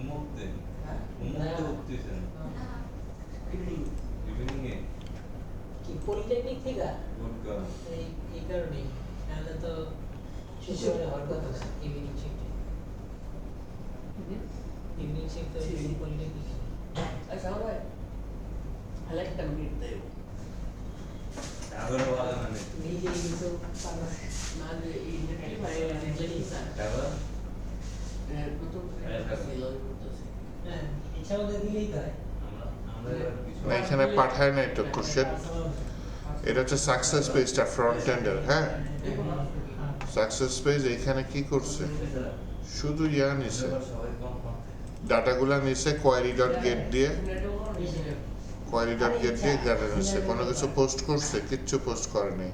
মুক্তে মুক্তে উঠতেছে না। ইভিনিং এ কি পলিটেকনিক থেকে গুড গার্ল। এই কারণেই, নাহলে তো শুক্রবারে হওয়ার কথা না। ইভিনিং শিফটে, ইভিনিং শিফট তো পলিটেকনিক। আচ্ছা ভাই হ্যালো একটা মিনিট দেব আগর ওয়ালা মানে নিজে কিছু না যে ইন্টারনেট ফাইল নেই স্যার আবার প্রথম করতেছি হ্যাঁ ইচ্ছা হলে দিলেই তো হয়। আমরা এবার কিছু না, এখানে পাঠায় নাই তো কোশ্চেন। এটা হচ্ছে সাকসেস পেজটা, ফ্রন্ট এন্ডের। হ্যাঁ, সাকসেস পেজ এখানে কি করছে? শুধু ইয়া নিছে, সবাই কনফার্ম। ডাটাগুলা নিছে, কোয়ারি ডট গেট দিয়ে, ডাটা নিছে। কোনো কিছু পোস্ট করছে? কিচ্ছু পোস্ট করে নাই।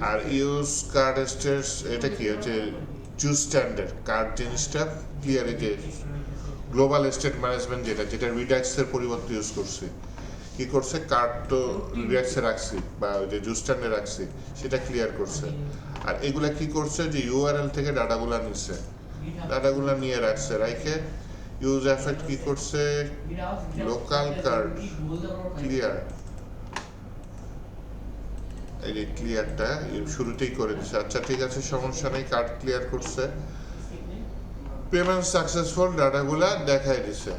আর ইউজ কার্ড স্টেটস, এটা কি হচ্ছে? চুজ স্ট্যান্ডার্ড কার্ড জিনিসটা ক্লিয়ার, যে গ্লোবাল স্টেট ম্যানেজমেন্ট যেটা রিডাক্সের পরিবর্তে ইউজ করছে। কি করছে? কার্ড তো রিডাক্সে রাখছি বা ওই যে জুজ স্ট্যান্ডে রাখছি, সেটা ক্লিয়ার করছে। আর এগুলা কি করছে? যে ইউআরএল থেকে ডাটাগুলা নিচ্ছে, ডাটাগুলা নিয়ে রাখছে, রাইখে ইউজ এফেক্ট কি করছে? লোকাল কার্ড ক্লিয়ার, এই যে ক্লিয়ারটা শুরুতেই করে দিচ্ছে। আচ্ছা ঠিক আছে, সমস্যা নেই, কার্ড ক্লিয়ার করছে, পেমেন্ট সাকসেসফুল, ডাটাগুলা দেখাই দিছে,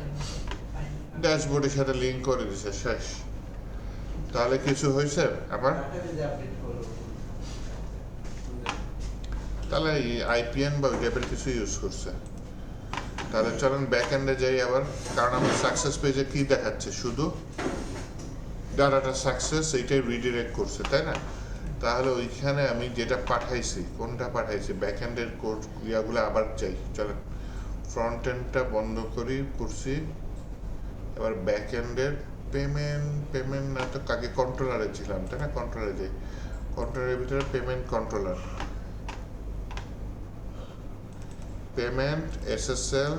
ড্যাশবোর্ডের সাথে লিংক করে দিছে, শেষ। তাহলে কিছু হয়েছে আবার? তাহলে আইপিএন বা ওই টাইপের কিছু ইউজ করছে। তাহলে চলেন ব্যাক এন্ডে যাই আবার, কারণ আমার সাকসেস পেজে কি দেখাচ্ছে? শুধু ডাটাটা সাকসেস, এইটাই রিডিরেক্ট করছে, তাই না? তাহলে ওইখানে আমি যেটা পাঠাইছি, কোনটা পাঠাইছি? ব্যাক এন্ডের কোড ক্রিয়াগুলো আবার চাই। চলেন ফ্রন্ট এন্ডটা বন্ধ করি, করছি। এবার ব্যাক এন্ডের পেমেন্ট না তো কাকে কন্ট্রোলারে ছিলাম, তাই না? কন্ট্রোলারে যাই, কন্ট্রোলের ভিতরে payment controller, payment SSL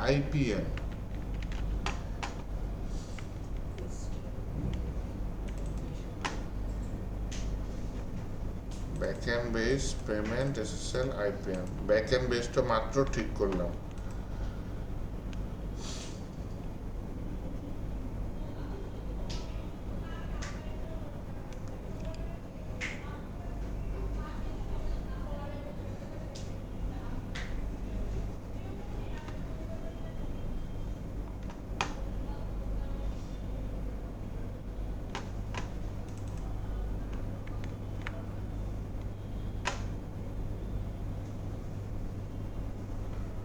IPM, backend base payment SSL IPM. Backend বেসটা মাত্র ঠিক করলাম।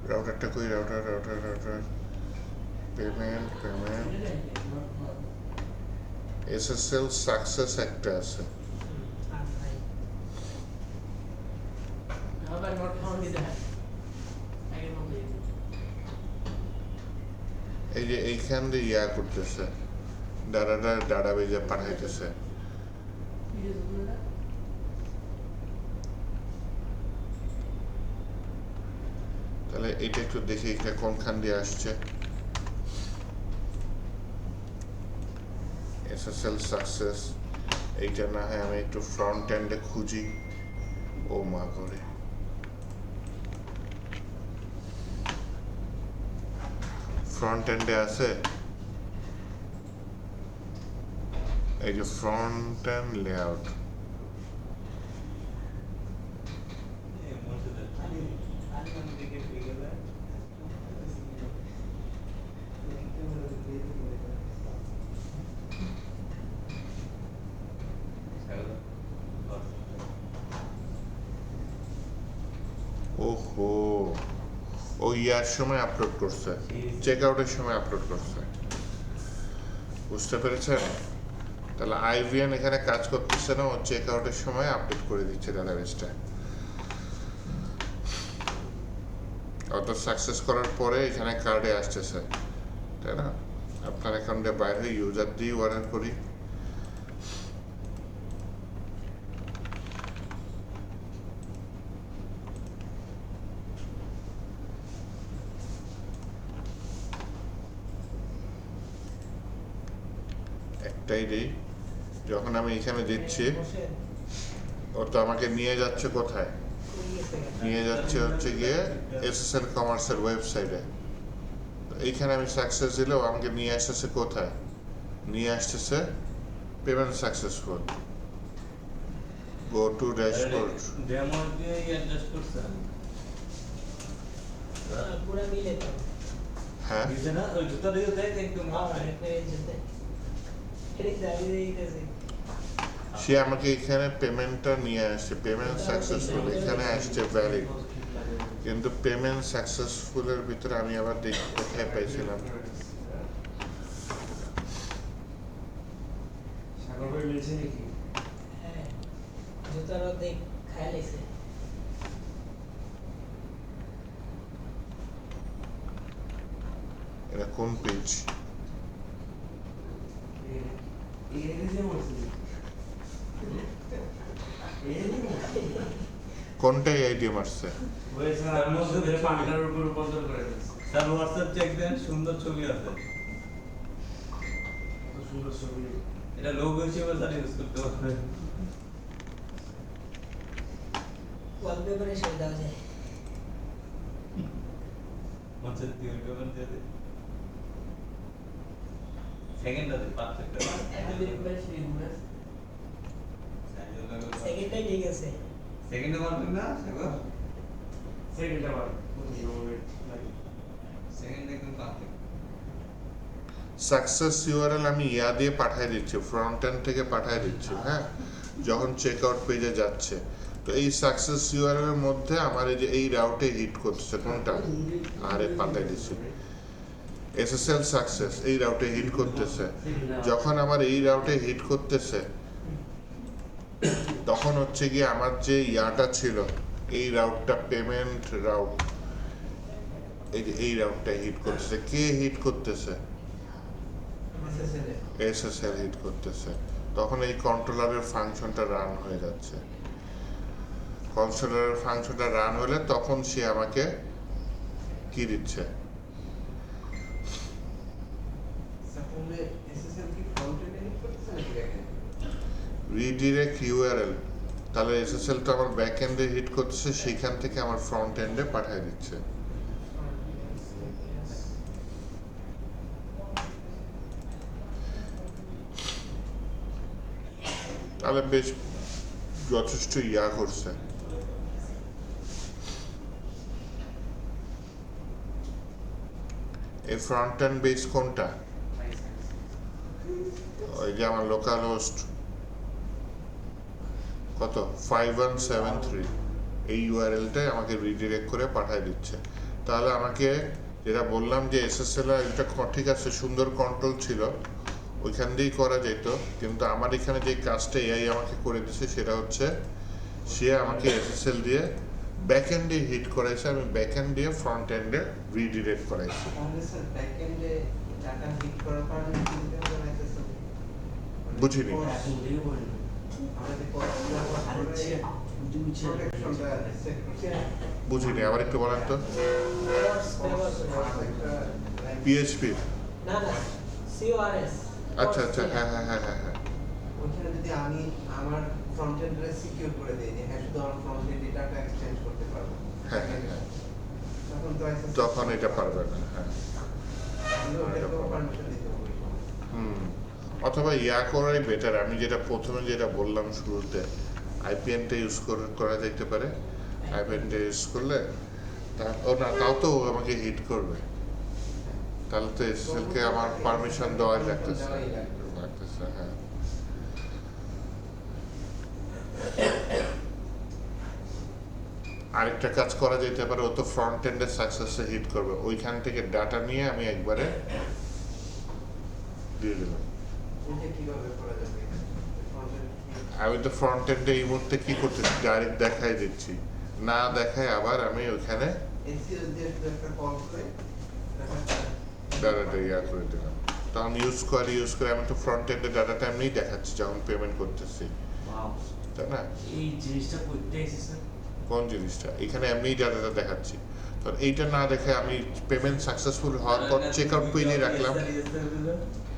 রাউটারটা কই, রাউটার পেমেন্ট এসএসএল সাকসেস একটা আছে। আর ভাই আবার নোট ফাউন্ড দিতে হয় আগের মতোই এই যে এইখান দিয়ে করতেছে, ডাটাবেজে পাঠাইতেছে। তাহলে এটা একটু দেখি এটা কোনখান দিয়ে আসছে। এসএসএল সাকসেস, এইটা না হয় আমি একটু ফ্রন্ট এন্ডে খুঁজি। ও মা করে ফ্রন্ট এন্ডে আছে, এই যে ফ্রন্ট এন্ড লেআউট। ওহো, ও ইয়ার সময় আপলোড করছে, চেক আউটের সময় আপলোড করছে, বুঝতে পেরেছেন? তাহলে আইভিএন এখানে কাজ করতেছে না, ও চেক আউটের সময় আপডেট করে দিচ্ছে ডাটাবেসটা। অর্থাৎ সাকসেস করার পরে এখানে কার্ডে আসতেছে, তাই না? আপনার অ্যাকাউন্টে বাইরে ইউজার দিয়ে অর্ডার করি, একটাই দিই। যখন আমি এখানে দিচ্ছি, ও তো আমাকে নিয়ে যাচ্ছে কোথায়? নিয়ে যাচ্ছে হচ্ছে গিয়ে এসএসএল কমার্সের ওয়েবসাইটে। এইখানে আমি সাকসেস দিলেও আমাকে নিয়ে আসতেছে কোথায়? নিয়ে আসতেছে payment successful, go to dashboard. Demo দিয়ে অ্যাডজাস্ট করছেন পুরো মিলে তো হ্যাঁ, দিছে না? ওই জুতা দিয়ে দেখ একটু মাপে। সে আমাকে এখানে পেমেন্টটা নিয়ে আসছে, পেমেন্ট সাকসেসফুল, এখানে আসছে ভ্যালিড, কিন্তু পেমেন্ট সাকসেসফুলের ভিতরে আমি আবার দেখি কোথায় পাইছিলাম। সাগর ভাই মিলছে নাকি? হ্যাঁ জুতারও দেখ খায় লেছে। এটা কোন পেজ? কোনটাই আইডি মারছে? ওই স্যার মধ্যে ধরে পার্টনার উপর রূপান্তর করে দিয়েছে। স্যার হোয়াটসঅ্যাপ চেক দেন, সুন্দর ছবি আছে। কত সুন্দর ছবি। এটা লোগো হিসেবে স্যার ইউজ করতে পারবে। ওয়ালপেপারে সেটা দেওয়া যায়। মঞ্চের তিন পেমেন্ট দিয়ে দে। সেকেন্ডটাতে পারফেক্ট আছে। সেকেন্ডটাই ঠিক আছে। সেকেন্ডে পারবেন না সাগর? সেকেন্ড আবার প্রথম নম্বরে লাগে। সেকেন্ড একদম পারফেক্ট। সাকসেস ইউআরএল আমি ইয়া দিয়ে পাঠিয়ে দিচ্ছি, ফ্রন্ট এন্ড থেকে পাঠিয়ে দিচ্ছি। হ্যাঁ, যখন চেক আউট পেজে যাচ্ছে, তো এই সাকসেস ইউআরএল এর মধ্যে আমার এই যে এই রাউটে হিট করতেছে কোনটা? আরে পাঠাই দিচ্ছি এসএসএল সাকসেস, এই রাউটে হিট করতেছে। যখন আমার এই রাউটে হিট করতেছে, তখন হচ্ছে গিয়ে আমার যে ইয়াটা ছিল, এই রাউটটা পেমেন্ট রাউট, এই যে এই রাউটটা হিট করতেছে। কে হিট করতেছে? এসএসএল হিট করতেছে। তখন এই কন্ট্রোলারের ফাংশনটা রান হয়ে যাচ্ছে। কন্ট্রোলারের ফাংশনটা রান হলে তখন সে আমাকে কি দিচ্ছে, তাহলে এসএসএল কি ফ্রন্ট এন্ডে হিট করতেছে নাকি ব্যাক এন্ডে? রিডিরেক্ট ইউআরএল, তাহলে এসএসএল টা আমার ব্যাক এন্ডে হিট করতেছে, সেইখান থেকে আমার ফ্রন্ট এন্ডে পাঠিয়ে দিচ্ছে। তাহলে বেশ যথেষ্ট ইয়া করছে। এই ফ্রন্ট এন্ড বেস কোনটা? ওই যে আমার লোকাল হোস্ট কত 5173, এই ইউআরএলটাই আমাকে রিডিরেক্ট করে পাঠিয়ে দিচ্ছে। তাহলে আমাকে যেটা বললাম যে এসএসএল এটা ঠিক আছে, সুন্দর কন্ট্রোল ছিল, ওইখান দিয়েই করা যেত, কিন্তু আমার এখানে যে কাজটা এআই আমাকে করে দিচ্ছে সেটা হচ্ছে সে আমাকে এসএসএল দিয়ে ব্যাক এন্ডে হিট করাইছে, আমি ব্যাক এন্ড দিয়ে ফ্রন্ট এন্ডে রিডিরেক্ট করাইছি। তাহলে স্যার ব্যাক এন্ডে ডাটা হিট করার কারণে কি দিতে হবে এসএসএল? বুঝিনি। এখন দিয়ে বলি আমরা যে কোড আরে ছে বুঝছে প্রোটেকশনটা সেট করছি বুঝিনি, আবার একটু বলেন তো। কোর্স ব্যবহার করে। পিএইচপি, না না, সিওআরএস। আচ্ছা আচ্ছা, হ্যাঁ হ্যাঁ হ্যাঁ হ্যাঁ হ্যাঁ। ওইখানে যদি আমি আমার ফ্রন্ট এন্ডে সিকিউর করে দেই যে হ্যাঁ শুধু আমার ফ্রন্ট এন্ড ডাটা এক্সচেঞ্জ করতে পারবো, হ্যাঁ, হ্যাঁ, হ্যাঁ। তখন তো এসএসএল তখন এটা পারবে না, হ্যাঁ। ওটাকেও পারমিশন দিতে হবে। হুম, অথবা ইয়া করাই বেটার। আমি যেটা প্রথমে যেটা বললাম শুরুতে, আইপিএনটা ইউজ করা যেতে পারে। আইপিএনটা ইউজ করলে তাও তো আমাকে হিট করবে, তাহলে তো এসএসএলকে আমার পারমিশন দেওয়াই লাগতেছে, হ্যাঁ। আরেকটা কাজ করা যেতে পারে, ও তো ফ্রন্ট এন্ডে সাকসেসে হিট করবে, ওইখান থেকে ডাটা নিয়ে আমি একবারে দিয়ে দিলাম। এটা কিভাবে করা যাবে? ফ্রন্ট এন্ড আমি তো ফ্রন্ট এন্ডে এই মুহূর্তে কি করতেছি, ডাইরেক্ট দেখাই দিচ্ছি, না দেখায় আবার আমি ওইখানে এসিএস দিয়ে শুধু একটা কল করে ডাটাটা ইয়া করে দিলাম। তখন ইউজ করে আমি তো ফ্রন্ট এন্ডে ডাটাটা এমনিই দেখাচ্ছি যখন পেমেন্ট করতেছি, ওয়াও তাই না? এই জিনিসটা করতে এসেছে কোন জিনিসটা? এখানে এমনিই ডাটাটা দেখাচ্ছি। তো এইটা না দেখে আমি পেমেন্ট সাকসেসফুল হওয়ার পর চেক আউট পেজে রাখলাম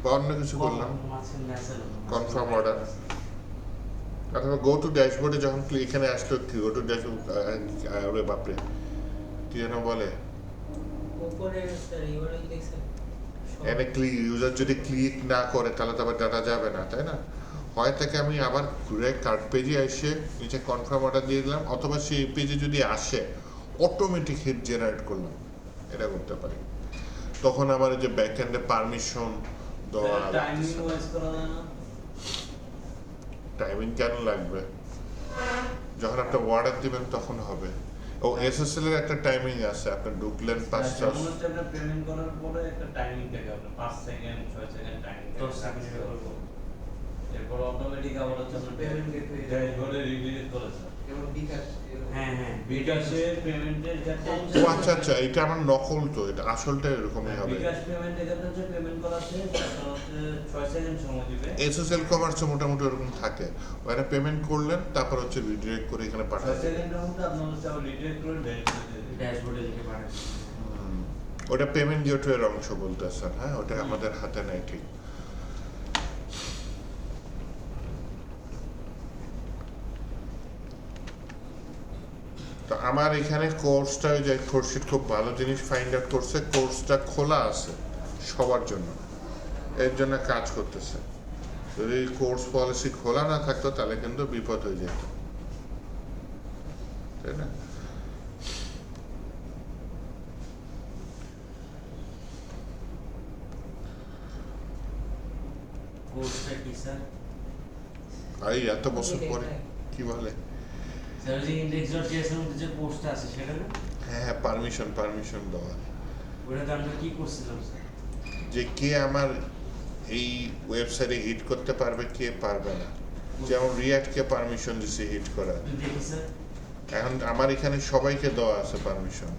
বা অন্য কিছু করলাম, কনফার্ম অর্ডার, অথবা গো টু ড্যাশবোর্ডে যখন এখানে আসলো, গো টু ড্যাশবোর্ড, ওরে বাপরে কি যেন বলে, উপরে স্যার ইউআরএল দেখছেন? এনে ইউজার যদি ক্লিক না করে তাহলে তো আবার ডাটা যাবে না, তাই না? হয় তাকে আমি আবার ঘুরে কার্ড পেজে এসে নিচে কনফার্ম অর্ডার দিয়ে দিলাম, অথবা সেই পেজে যদি আসে অটোমেটিক হিট জেনারেট করলাম, এটা করতে পারি। তখন আমার এই যে ব্যাক এন্ডে পারমিশন দেওয়া, টাইমিং ওয়াইজ করা যায় না? টাইমিং কেন লাগবে? যখন আপনি অর্ডার দিবেন তখন হবে। ও এসএসএল এর একটা টাইমিং আছে, আপনি ঢুকলেন 5 যেমন হচ্ছে আপনি পেমেন্ট করার পরে একটা টাইমিং থাকে, আপনার 5 সেকেন্ড 6 সেকেন্ড টাইমিং 10 সেকেন্ড করব, এরপর অটোমেটিক আবার হচ্ছে আপনার পেমেন্ট গেট হয়ে যাবে। ড্যাশবোর্ডে রিডিরেক্ট করেছে। যেমন বিকাশ হ্যাঁ হ্যাঁ বিকাশের পেমেন্টের ক্ষেত্রে ও আচ্ছা আচ্ছা, এটা আমার নকল, তো এটা আসলটা এরকমই হবে। বিকাশ পেমেন্টের ক্ষেত্রে হচ্ছে পেমেন্ট করাতে আপনার হচ্ছে 6 সেকেন্ড সময় দিবে। এসএসএল কমার্সে মোটামুটি ওরকম থাকে, ওখানে পেমেন্ট করলেন তারপর হচ্ছে রিডিরেক্ট করে এখানে 6 পাঠাবেন। সেকেন্ডের মধ্যে আপনার হচ্ছে আবার রিডিরেক্ট করে ড্যাশবোর্ডে লিখে পাঠাবেন। ওটা পেমেন্ট গেটওয়ের অংশ বলতেছেন, হ্যাঁ, ওটা আমাদের হাতে নাই ঠিক। তো আমার এখানে কোর্সটা, ওই যে খোরশিদ খুব ভালো জিনিস ফাইন্ড আউট করছে, কোর্সটা খোলা আছে সবার জন্য, এর জন্য কাজ করতেছে। যদি কোর্স পলিসি খোলা না থাকতো তাহলে কিন্তু বিপদ হয়ে যেত, তাই না? কোর্সটা কি স্যার? এই এত বছর পরে কি বলে, স্যার যে index.js এর মধ্যে যে পোস্টটা আছে সেটা না? হ্যাঁ পারমিশন দেওয়া, ওটাতে আমরা কি করছিলাম স্যার? যে কে আমার এই ওয়েবসাইটে হিট করতে পারবে, কে পারবে না। যেমন রিয়াক্টকে পারমিশন দিছে হিট করার, দেখি স্যার। এখন আমার এখানে সবাইকে দেওয়া আছে পারমিশন,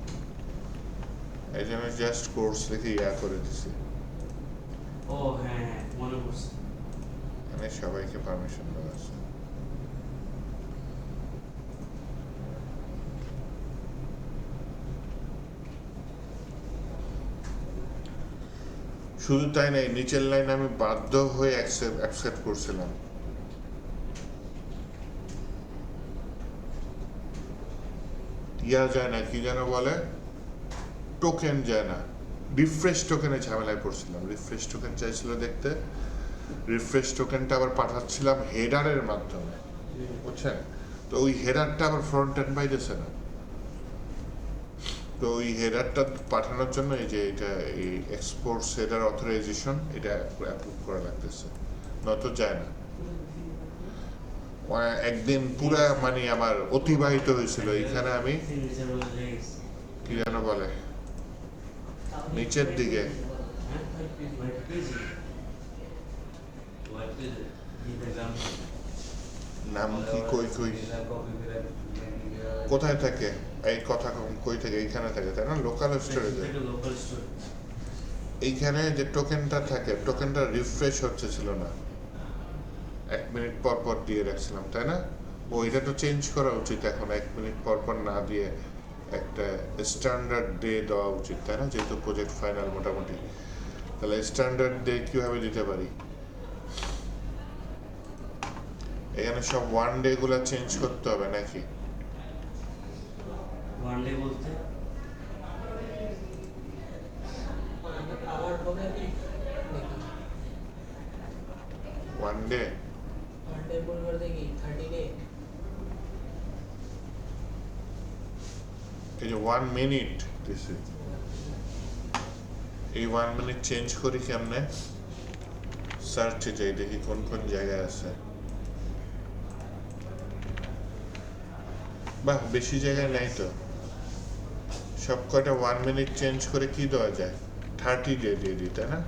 এই জন্য জাস্ট কোর্স লিখে ইয়া করে দিছি। ও হ্যাঁ হ্যাঁ মনে পড়ছে। এখানে সবাইকে পারমিশন দেওয়া আছে। শুধু তাই নাই, নিচের লাইন আমি বাধ্য হয়ে অ্যাকসেপ্ট করছিলাম। ইয়া যায় না, কি যেন বলে, টোকেন যায় না, রিফ্রেশ টোকেনে ঝামেলায় পড়ছিলাম। রিফ্রেশ টোকেন চাইছিল দেখতে, রিফ্রেশ টোকেনটা আবার পাঠাচ্ছিলাম হেডারের মাধ্যমে, বুঝছেন? তো ওই হেডারটা আবার ফ্রন্ট এন্ড পাইতেছে না। তো ওই হেডারটা পাঠানোর জন্য এই যে এটা এই এক্সপোর্ট হেডার অথরাইজেশন এটা অ্যাপ্রুভ করা লাগতেছে, নয়তো যায় না। একদিন পুরা মানে আমার অতিবাহিত হয়েছিল এখানে, আমি কি যেন বলে নিচের দিকে নাম কি কই কই কোথায় থাকে এই কথা কই থেকে, এইখানে থাকে তাই না, লোকাল স্টোরেজে। এইখানে যে টোকেনটা থাকে, টোকেনটা রিফ্রেশ হচ্ছে ছিল না, 1 মিনিট পর পর দিয়ে রাখছিলাম তাই না। ওইটা তো চেঞ্জ করা উচিত এখন, 1 মিনিট পর পর না দিয়ে একটা স্ট্যান্ডার্ড ডে দেওয়া উচিত তাই না, যেহেতু প্রজেক্ট ফাইনাল মোটামুটি। তাহলে স্ট্যান্ডার্ড ডে কিভাবে দিতে পারি? এখানে সব 1 ডে গুলা চেঞ্জ করতে হবে নাকি? 1 ডে বলতে আমার হবে কি দেখি 1 ডে 1 ডে পরিবর্তে কি 30 ডে? এই যে 1 মিনিট দিছে, এই 1 মিনিট চেঞ্জ করি কেমনে? সার্চে যাই, দেখি কোন কোন জায়গায় আছে। বাহ, বেশি জায়গায় নাই তো। সব কয়টা 1 মিনিট চেঞ্জ করে কি দেওয়া যায়? 30 ডে দিয়ে দিই তাই না?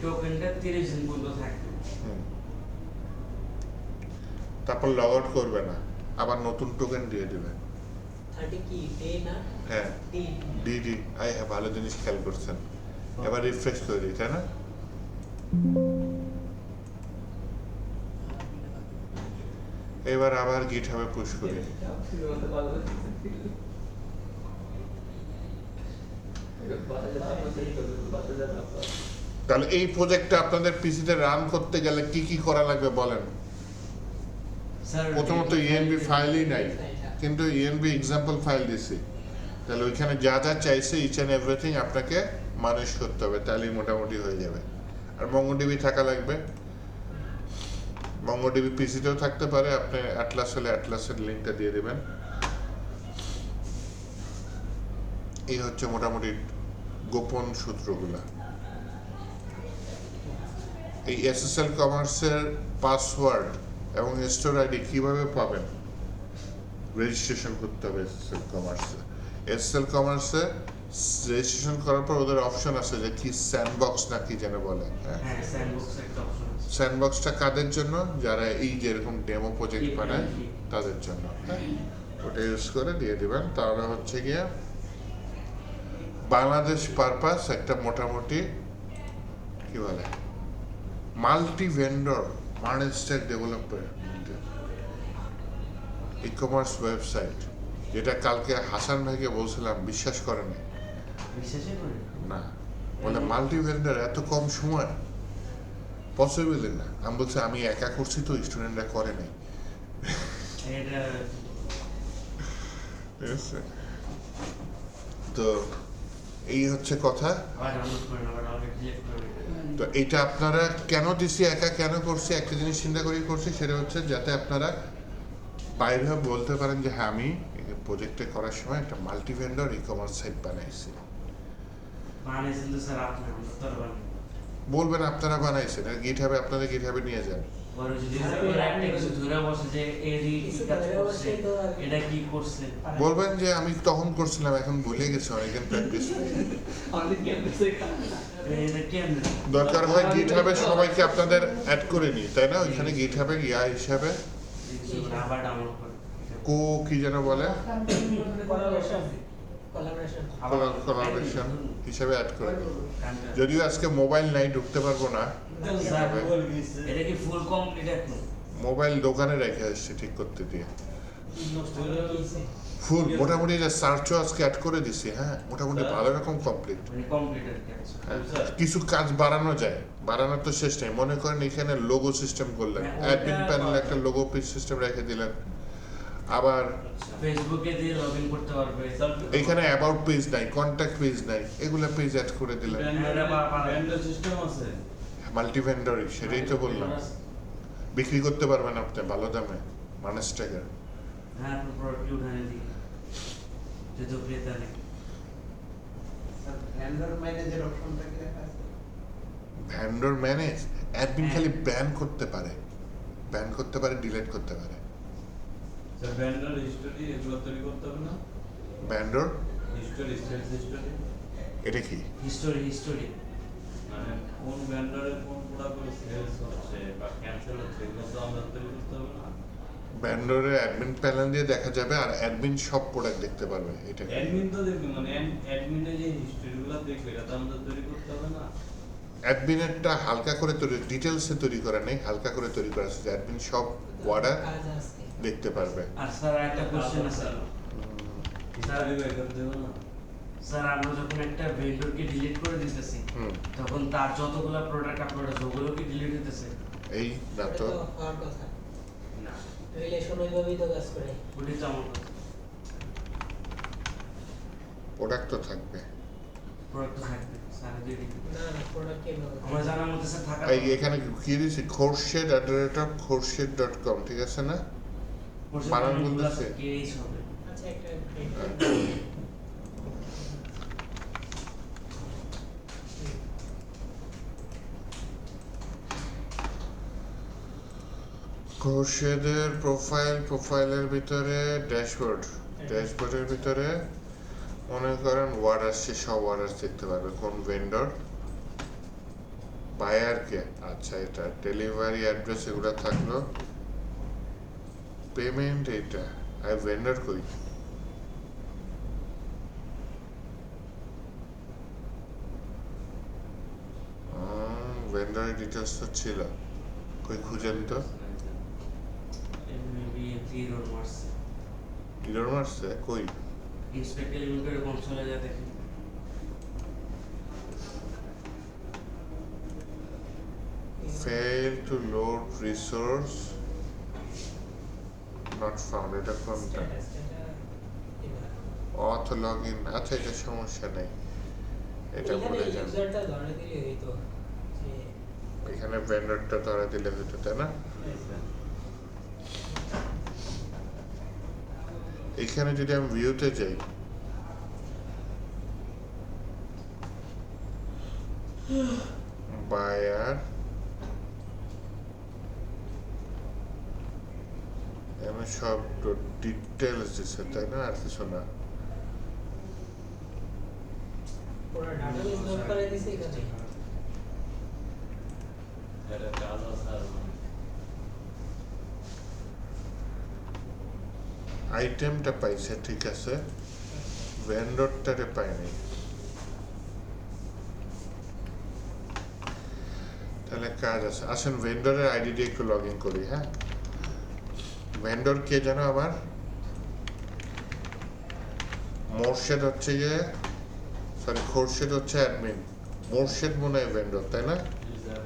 টোকেনটা 30 দিন পর্যন্ত থাকবে। তারপর লগ আউট করবে না, আবার নতুন টোকেন দিয়ে দেবে। 30 কি ডে না? হ্যাঁ, ডি। ডি হ্যাঁ, ভালো জিনিস খেয়াল করছেন। এবার রিফ্রেশ করে দিই তাই না? এবার আবার গিটহাবে পুশ করি। তাহলে এই প্রজেক্টটা আপনাদের পিসিতে রান করতে গেলে কি কি করা লাগবে বলেন? প্রথমত ইএনবি ফাইলই নাই, কিন্তু ইএনবি এক্সাম্পল ফাইল দিছি। তাহলে ওইখানে যা যা চাইছে ইচ অ্যান্ড এভরিথিং আপনাকে ম্যানেজ করতে হবে, তাহলেই মোটামুটি হয়ে যাবে। আর মঙ্গোডিবি থাকা লাগবে, মঙ্গোডিবি পিসিতেও থাকতে পারে, আপনি অ্যাটলাস হলে অ্যাটলাসের লিঙ্কটা দিয়ে দেবেন। এই হচ্ছে মোটামুটি গোপন সূত্রগুলা। এই এসএসএল কমার্সের পাসওয়ার্ড এবং স্টোর আইডি কিভাবে পাবেন? রেজিস্ট্রেশন করতে হবে এসএসএল কমার্সে। এসএসএল কমার্সে রেজিস্ট্রেশন করার পর ওদের অপশন আছে যে কি স্যান্ডবক্স না কি যেন বলে। হ্যাঁ, স্যান্ডবক্স একটা অপশন আছে। স্যান্ডবক্সটা কাদের জন্য? যারা এই যেরকম ডেমো প্রজেক্ট বানায় তাদের জন্য। হ্যাঁ, ওটা ইউজ করে দিয়ে দিবেন। তাহলে হচ্ছে গিয়ে বাংলাদেশ পারপাস একটা মোটামুটি কি বলে মাল্টি ভেন্ডর মার্নেস্টেক ডেভেলপমেন্ট ই কমার্স ওয়েবসাইট, যেটা কালকে হাসান ভাইকে বলছিলাম, বিশ্বাস করেনি। বিশ্বাসই করি না, বলে মাল্টি ভেন্ডর এত কম সময় পসিবলই না। আমি বলছি আমি একা করছি তো, স্টুডেন্টরা করে নাই। এটা ঠিক আছে? তো এই হচ্ছে কথা। আবার ডাউনলোড করে আবার ডাউনলোড ডিলিট করে তো এটা আপনারা কেন দিছি, একা কেন করছি, একটা জিনিস চিন্তা করেই করছি, সেটা হচ্ছে যাতে আপনারা বাইরে বলতে পারেন যে হ্যাঁ আমি প্রজেক্টে করার সময় একটা multi vendor e commerce site বানাইছি। বানিয়েছেন তো স্যার আপনি, আমরা তো আর বানাই। বলবেন আপনারা বানাইছেন, আর গিটহাবে আপনাদের গিটহাবে নিয়ে যান। পরে যদি ওরা একটা কিছু ধরে বসে যে এডি কি কাজ করছে, এটা কি করছে, বলবেন যে আমি তখন করছিলাম, এখন ভুলে গেছি, অনেকদিন প্র্যাকটিস। এটা কেমনে দরকার হয় গিটহাবে সবাইকে আপনাদের অ্যাড করে নিই তাই না? ওইখানে গিটহাবে ইয়া হিসাবে আবার ডাউনলোড করে কো কি যেন বলে, কোলাবোরেশন কোলাবোরেশন হিসেবে অ্যাড করে দিই। গানটা। যদিও আজকে মোবাইল নাই, ঢুকতে পারবো না, স্যার, এটা কি ফুল কমপ্লিট এখন? মোবাইল দোকানে রেখে আসছি ঠিক করতে দিয়ে। নষ্ট হয়ে গেছে। ফুল মোটামুটি যে সার্চও আজকে অ্যাড করে দিছি, হ্যাঁ মোটামুটি ভালো রকম কমপ্লিট। মানে কমপ্লিট আর কি আছে। হ্যাঁ, কিছু কাজ বাড়ানো যায়, বাড়ানোর তো শেষ নেই। মনে করেন এখানে লোগো সিস্টেম করলেন, হ্যাঁ, অ্যাডমিন ওটা প্যানেলে আবার- একটা লোগো পেজ সিস্টেম রেখে দিলেন, আবার ফেসবুকে দিয়ে লগ ইন করতে পারবে। এখানে অ্যাবাউট পেজ নাই, কন্ট্যাক্ট পেজ নাই, এগুলা পেজ অ্যাড করে দিলেন। ব্যান্ডের সিস্টেম আছে। মাল্টি ভেন্ডরি, সেটাই তো বললাম, বিক্রি করতে পারবেন আপনি ভালো দামে, মানুষ টাকা। হ্যাঁ, আপনার প্রোডাক্ট উঠানে দিই। যদি ক্রেতা নেই। স্যার ভেন্ডর ম্যানেজার অপশনটা কি রাখা আছে? ভেন্ডর ম্যানেজ, অ্যাডমিন হ্যাঁ। খালি ব্যান করতে পারে, ব্যান করতে পারে, ডিলিট করতে পারে। স্যার ভেন্ডর হিস্টোরি এগুলো তৈরি করতে হবে না? ভেন্ডর হিস্টোরি সেলস হিস্টোরি এটা কি? হিস্টোরি মানে কোন ভেন্ডরের কোন প্রোডাক্ট সেলস হচ্ছে বা ক্যান্সেল হচ্ছে এগুলো তো আমরা তৈরি করতে হবে না? ভেন্ডরের অ্যাডমিন প্যানেল দিয়ে দেখা যাবে, আর অ্যাডমিন সব প্রোডাক্ট দেখতে পারবে। এটা কি? অ্যাডমিন তো দেখবে, মানে অ্যাডমিনে যে হিস্টোরিগুলো দেখবে এটা তো আমাদের তৈরি করতে হবে না? অ্যাডমিনেরটা হালকা করে তৈরি, ডিটেলসে তৈরি করা নেই, হালকা করে তৈরি করা আছে, অ্যাডমিন সব অর্ডার কাজ আছে দেখতে পারবে। আর স্যার একটা কোশ্চেন আছে। হিস্টোরি বের করতে হবে না? স্যার, আমরা যখন একটা ভেন্ডরকে ডিলিট করে দিতেছি, হুম, তখন তার যতগুলো প্রোডাক্ট আপলোড আছে ওগুলো কি ডিলিট হইতেছে? এই না এটা তো, তো হওয়ার কথা না, রিলেশন ওইভাবেই তো কাজ করে ওটাই তো আমার কথা। প্রোডাক্ট তো থাকবে। প্রোডাক্ট তো থাকবে, স্যার দিয়ে দিবে। না না প্রোডাক্ট কে বলে আমার জানার মধ্যে স্যার থাকার এই এখানে কি দিয়েছি, khorshid@khorshid.com, ঠিক আছে না? বানান বলতেছে। কেস হবে। আচ্ছা একটা খোরশেদের প্রোফাইলের ভিতরে ড্যাশবোর্ডের ভিতরে মনে করেন ওয়ার্ড আসছে, সব ওয়ার্ড দেখতে পারবে, কোন ভেন্ডর, বায়ারকে, আচ্ছা এটা ডেলিভারি অ্যাড্রেস, এগুলো থাকলো, পেমেন্ট এটা, আর ভেন্ডর কই, ভেন্ডরের ডিটেলস তো ছিল, কই খুঁজেন তো, মেবি এরর মারছে। ইরর মারছে কই, ইন্সপেক্ট এলিমেন্টের কনসোলে যা দেখেন। fail to load resource not found, এটা কোনটা, অথ লগইন, আচ্ছা এটা সমস্যা নেই, এটা এখানে বলে যান, ইউজারটা ধরে দিলে হইতো যে এখানে ভেন্ডরটা ধরে দিলে হতো, তাই না? এখানে যদি আমি ভিউতে যাই, বায়ার, এখানে সব ডিটেলস দিচ্ছে, তাই না? আর কিছু না, পুরো ডাটাবেস লোড করে দিছে এখানে এটা কাজ আছে আর আইটেমটা পাইছে, ঠিক আছে, ভেন্ডরটারে পাইনি, তাহলে কাজ আছে। আসেন ভেন্ডরের আইডি দিয়ে একটু লগ ইন করি। হ্যাঁ, ভেন্ডর কে জানো আমার, মোর্শেদ হচ্ছে গিয়ে, সরি খোরশেদ হচ্ছে অ্যাডমিন, মোর্শেদ মনে হয় ভেন্ডর, তাই না?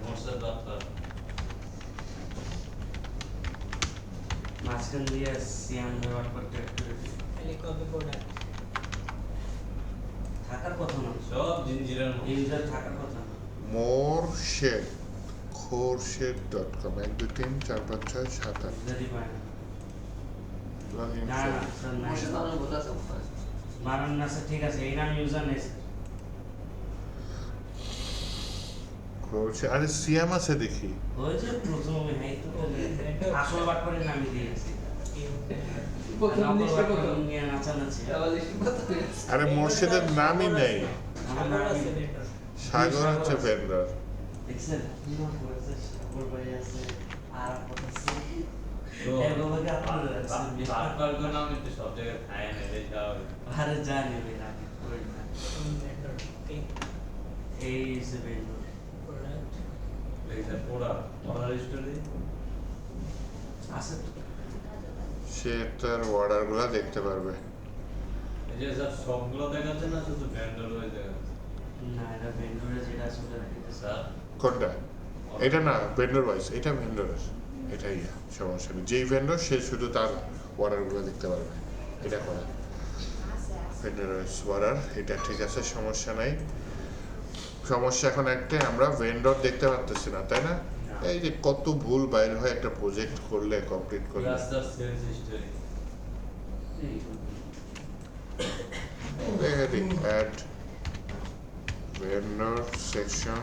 মোর্শেদ দত্তর মাঝখান দিয়ে সিয়াম ব্যবহার করতে খালি কপি প্রোডাক্ট থাকার কথা না, সব জিঞ্জিরের মধ্যে ইউজার থাকার কথা না। মোর্শেদ khorshid.com 1 2 3 4 5 6 7 8 ইউজারই পায় না। লগ ইন না না স্যার, নাই। মোর্শেদ নামে বোঝা আছে কোথায়? মারান না স্যার, ঠিক আছে, এই নাম ইউজার নেই স্যার। খোরশেদ, আরে সিয়াম আছে দেখি, ওই যে প্রথমে হ্যাঁ তো আসল বাট করে নামিয়ে দিয়েছি। প্রথম লিস্টে প্রথম নিয়ে নাচানাচি। আবার লিস্টে প্রথম আরে মোর্শেদের নামই নেই, আমার সাগর নাম আছে ভেন্ডর সাগর হচ্ছে ভেন্ডর। দেখছেন? সাগর ভাই আছে, আর কথা আছে। এগুলোকে আপনারা রাখছেন। তারপর কোন আমি তো সব জায়গায় খাই না এই যাও আরে জানি ভাই রাখি করেন না। vendor, okay, এই যে vendor। product, এইটা পোড়া অর্ডার হিস্টোরি আছে তো। সে তার অর্ডারগুলো দেখতে পারবে। এই যে স্যার সবগুলো দেখাচ্ছে না শুধু ভেন্ডর হয়ে দেখাচ্ছে না এটা vendor-এ যেটা আছে ওটা রাখিতেছে। স্যার কোনটা? এটা না ভেন্ডর ওয়াইজ, এটা ভেন্ডরের, এটাই সমস্যা নেই। যেই ভেন্ডর সে শুধু তার অর্ডারগুলো দেখতে পারবে, এটা করা ভেন্ডর ওয়াইজ অর্ডার। এটা ঠিক আছে, সমস্যা নাই। সমস্যা এখন একটাই, আমরা ভেন্ডর দেখতে পারতেছি না, তাই না? এই যে কত ভুল বাইর হয় একটা প্রজেক্ট করলে, কমপ্লিট করলে। রাস্তার sales history add vendor section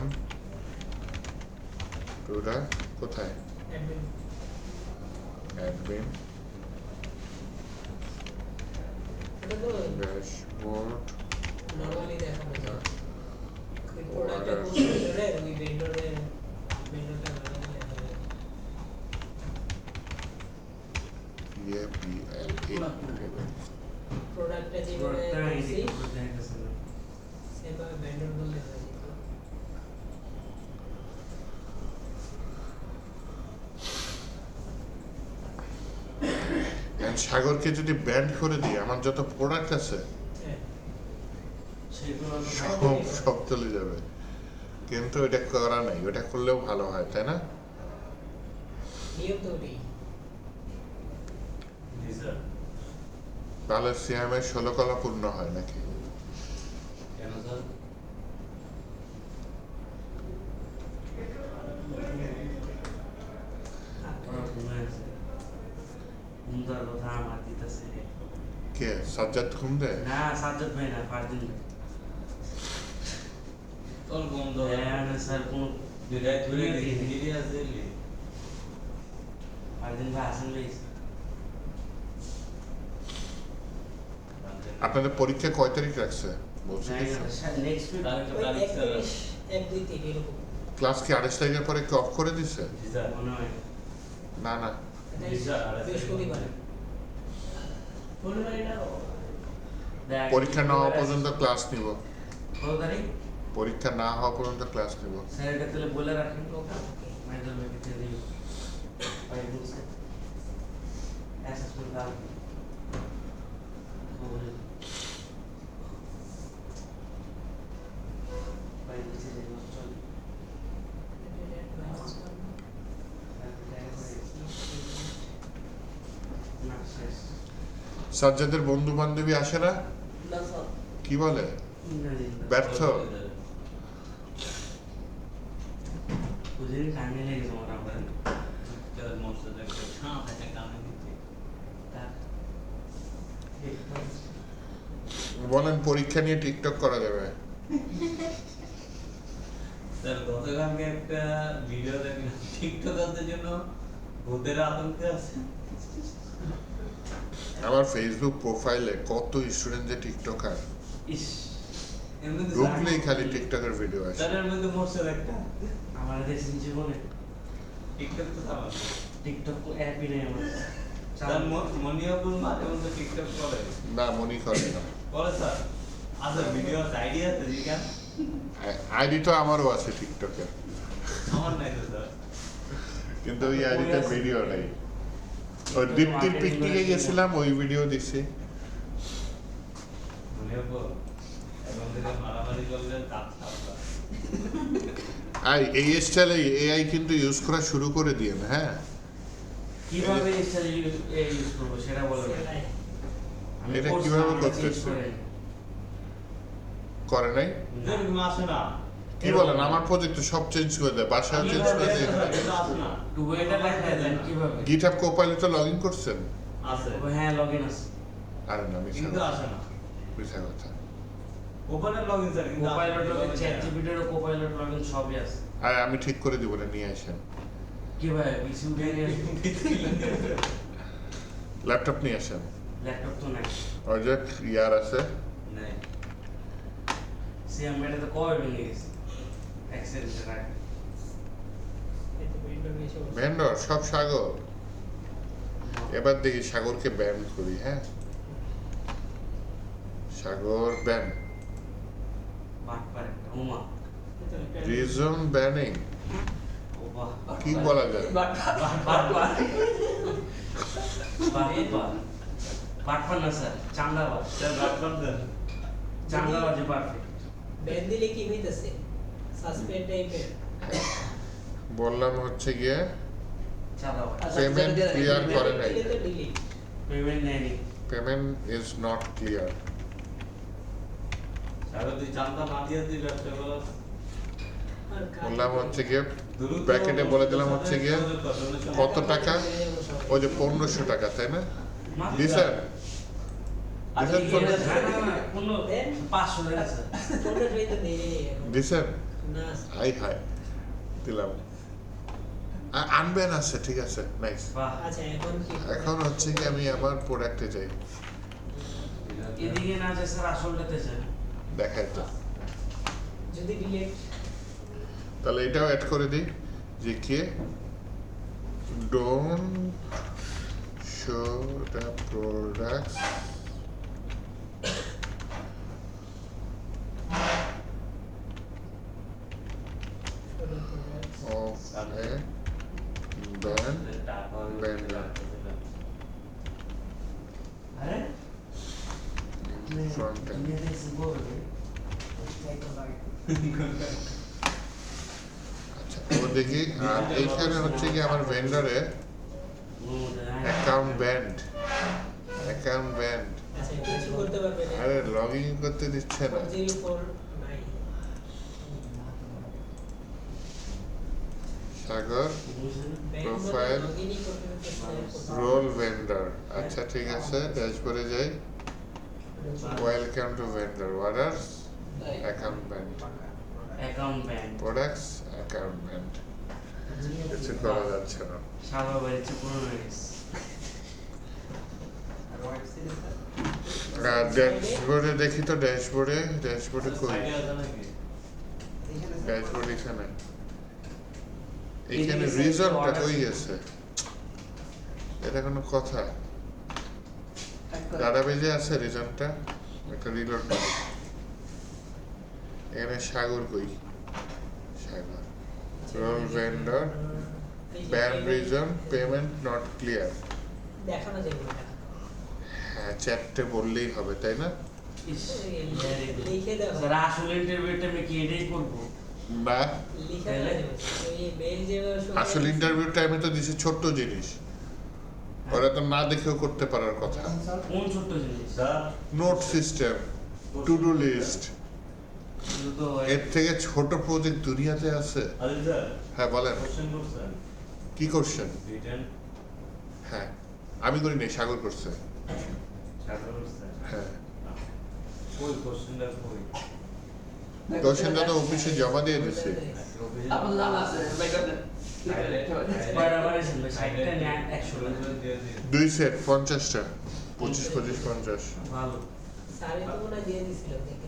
to the কোথায় admin, admin এটা তো dashboard normally দেখানো যায়। ওই product Order. কোন vendor-এর, ওই vendor-এর vendor-টা normally দেখা যায়। Product-টা যেভাবে ওটা করছি, এই যে দেখাতেছে না। সেভাবে vendor বললে হয় যেত। সাগরকে যদি ব্যান্ড করে দিই, আমার যত প্রোডাক্ট আছে হ্যাঁ, সেগুলো তো সব সব চলে যাবে। কিন্তু এটা করা নাই, ওটা করলেও ভালো হয়, তাই না? নিয়ম তো ওটাই। জি স্যার তাহলে সিএমের 16 কলা পূর্ণ হয় নাকি? কেন স্যার ওরা ঘুমায় আছে। ঘুম দেওয়ার কথা আমার দিতেছে। কে সাজ্জাদ ঘুম দেয়? না সাজ্জাদ ভাই না, ফারদিন ভাই। তোর বন্ধ হ্যাঁ না স্যার কোনো দুইটাই ধরে হিন্দি আছে ফারদিন ভাই আসেন ভাই। আপনাদের পরীক্ষা কয় তারিখ রাখছে বলছি কিছু? নেক্সট উইক তারিখটা ওই তারিখ 1 স্যার 1 2 3 এরকম। ক্লাস কি 28 তারিখের পরে কি অফ করে দিছে? জি স্যার মনে হয়। না না, এটাই স্যার, আর আছে। বৃহস্পতিবার। দেখ, পরীক্ষা না হওয়া পর্যন্ত ক্লাস নিব। কত তারিখ? পরীক্ষা না হওয়া পর্যন্ত ক্লাস নিব। স্যার এটা তাহলে বলে রাখেন তো ম্যাডাম ভাইকে দিয়ে দিই। ভাই বলছে অ্যাসেসমেন্ট দাও। ভাই বলছে যে চল না শেষ। সাজ্জাদের বন্ধু বান্ধবী আসে না? না স্যার, কি বলে? ইংরেজি ব্যর্থ? বুঝলি টাইমে লেগেছে মোটামুটি। স্যার মোস্ট দেখতে ছাপ একটা কামে দিতে বলেন পরীক্ষা নিয়ে টিকটক করা যাবে? স্যার গতকালকে একটা ভিডিও দেখলাম টিকটকারদের জন্য ভূতের আতঙ্কে আছে আমার ফেসবুক প্রোফাইলে কত স্টুডেন্ট যে টিকটকার, ইস এমনিতে ঢুকলেই খালি টিকটকের ভিডিও আসে। স্যারের মধ্যে মোস্ট একটা আমার দেশের জীবনে টিকটক তো আমার টিকটক অ্যাপই নেই আমার। স্যার মনিয়াপুর মাঝে মধ্যে টিকটক করে না মনি করে না। করে স্যার আচ্ছা ভিডিও আইডিয়া আছে জিজ্ঞান আইডি তো আমারও আছে টিকটকে, আমার নাই তো স্যার কিন্তু ওই আইডিতে ভিডিও নাই। ওই দীপ্তির পিকনিকে গেছিলাম, ওই ভিডিও দিছি। মনিয়াপুর এবং থেকে মারামারি করলে দাঁত ছাপটা এই স্টাইলে এআই কিন্তু ইউজ করা শুরু করে দিয়েন, হ্যাঁ? কিভাবে স্টাইল ইউজ করবো সেটা বলো না। সেটাই। আমি এটা করছি, কিভাবে আমি করতেছে? চেঞ্জ করি। করে নাই? যেরকম আসে না কি বলেন? আমার প্রজেক্ট সব চেঞ্জ করে দেয়, বাসায় চেঞ্জ করে দেয়। কিন্তু আসে না টু এটা লেখা দেন কিভাবে? গিটহাব কোপাইলটে লগ ইন করছেন? আছে ও হ্যাঁ লগইন আছে। আরে না, মিথ্যা কিন্তু কথা, আসে না মিথ্যা কথা। ওপেনে লগইন স্যার কিন্তু কোপাইলট লগইন, চ্যাট জিপিটির ও কোপাইলট লগইন সবই আছে। আর আমি ঠিক করে দিব না, নিয়ে আসেন। কিভাবে পিসি উঠে নিয়ে ল্যাপটপ নিয়ে আসেন। ল্যাপটপ তো নাই। ওই যে ইয়ার আছে, নাই সিএম এটা তো কবে ভেঙে গেছে অ্যাক্সিডেন্টের আগে। এতে vendor বেশি বলছে। ভেন্ডর সব সাগর। এবার দেখি সাগরকে ব্যান করি, হ্যাঁ সাগর ব্যান, বাটপার একটা উমা রিজন ব্যানিং ও বাহ কি বলা যায়? বাটপার বাটপার না স্যার চান্দাবাজ স্যার বাটপার দেন চান্দাবাজি পারফেক্ট ব্যান দিলে কি হইতাছে? সাসপেন্ড টাইপের। বললাম হচ্ছে গিয়ে চাঁদাবাজ পেমেন্ট ক্লিয়ার করে নাই, দিলে তো ডিলিট। পেমেন্ট নেয়নি পেমেন্ট ইজ নট ক্লিয়ার। সাগর তুই চান্দা না দিয়ে তুই ব্যবসা করো আর কাজ বললাম হচ্ছে গিয়ে দ্রুত প্যাকেটে বলে দিলাম হচ্ছে গিয়ে donation কত টাকা, ওই যে 1500 টাকা তাই না দিছেন? আচ্ছা দিছেন কোনো 500 টাকা স্যার কোনটা ট্রেতে নেই এখন। দিছেন? না আই হাই দিলাম, আনবেন আছে, ঠিক আছে নাইস। বাহ আচ্ছা এখন কি এখন হচ্ছে কি আমি আমার প্রোডাক্টে যাই, এদিকে না যে স্যার আসলটাতে স্যার দেখাই তো, যদি ডিলিট তাহলে এটাও অ্যাড করে দিই যে কি don't show the products of a band vendor আরে front end. দুনিয়াতে এসে বলবে আচ্ছা তো দেখি, আর এইখানে হচ্ছে কি আমার ভেন্ডরে অ্যাকাউন্ট ব্যান্ড, অ্যাকাউন্ট ব্যান্ড, আচ্ছা কিছু করতে পারবে না। আরে লগ ইন করতে দিচ্ছে না। 404 নাই। সাগর ব্যাংক Profile. লগইনই করতে পারতেছে। রোল ভেন্ডর, আচ্ছা ঠিক আছে ড্যাশবোর্ডে যাই, welcome to vendor orders account band account bank products account band, কিছু করা যাচ্ছে না। সাদা বেড়েছে পুরনো গেছে আর ড্যাশবোর্ডে দেখি তো, ড্যাশবোর্ডে কই, সাইডে আছে নাকি ড্যাশবোর্ড এখানে, এখানে রিজনটা কই গেছে? এটা কোনো কথা? ডাটাবেজে আছে রিজনটা, একটা রিলোড করি। এখানে সাগর কই, Sagar role vendor ban reason payment not clear, দেখানো যাবে না। হ্যাঁ চ্যাটে বললেই হবে তাই না? লিখে দাও। স্যার আসলে ইন্টারভিউটা আমি কি এটাই করবো না লিখে দেওয়া যাবে। এই মেইল যেভাবে শুরু আসলে ইন্টারভিউ টাইমে তো দিছে ছোট্ট জিনিস, ওরা তো না দেখেও করতে পারার কথা। কোন ছোট্ট জিনিস sir note system, to do list, শুধু তো এর থেকে ছোট প্রজেক্ট দুনিয়াতে আছে? আদিল স্যার হ্যাঁ বলেন, কোশ্চেন করছেন কি করছেন? রিটেন হ্যাঁ আমি করি নাই, সাগর করছে। সাগর করছেন হ্যাঁ কই কোশ্চেনটা কই কোশ্চেনটা তো অফিসে জমা দিয়ে দিছি। আপনার নাম আছে বাইকার কয়টা বাড়াইছেন ভাই 60টা না 100 2 সেট 50টা, 25 25 50। ভালো স্যারে তো মনে হয় দিয়ে দিছিল দেখে।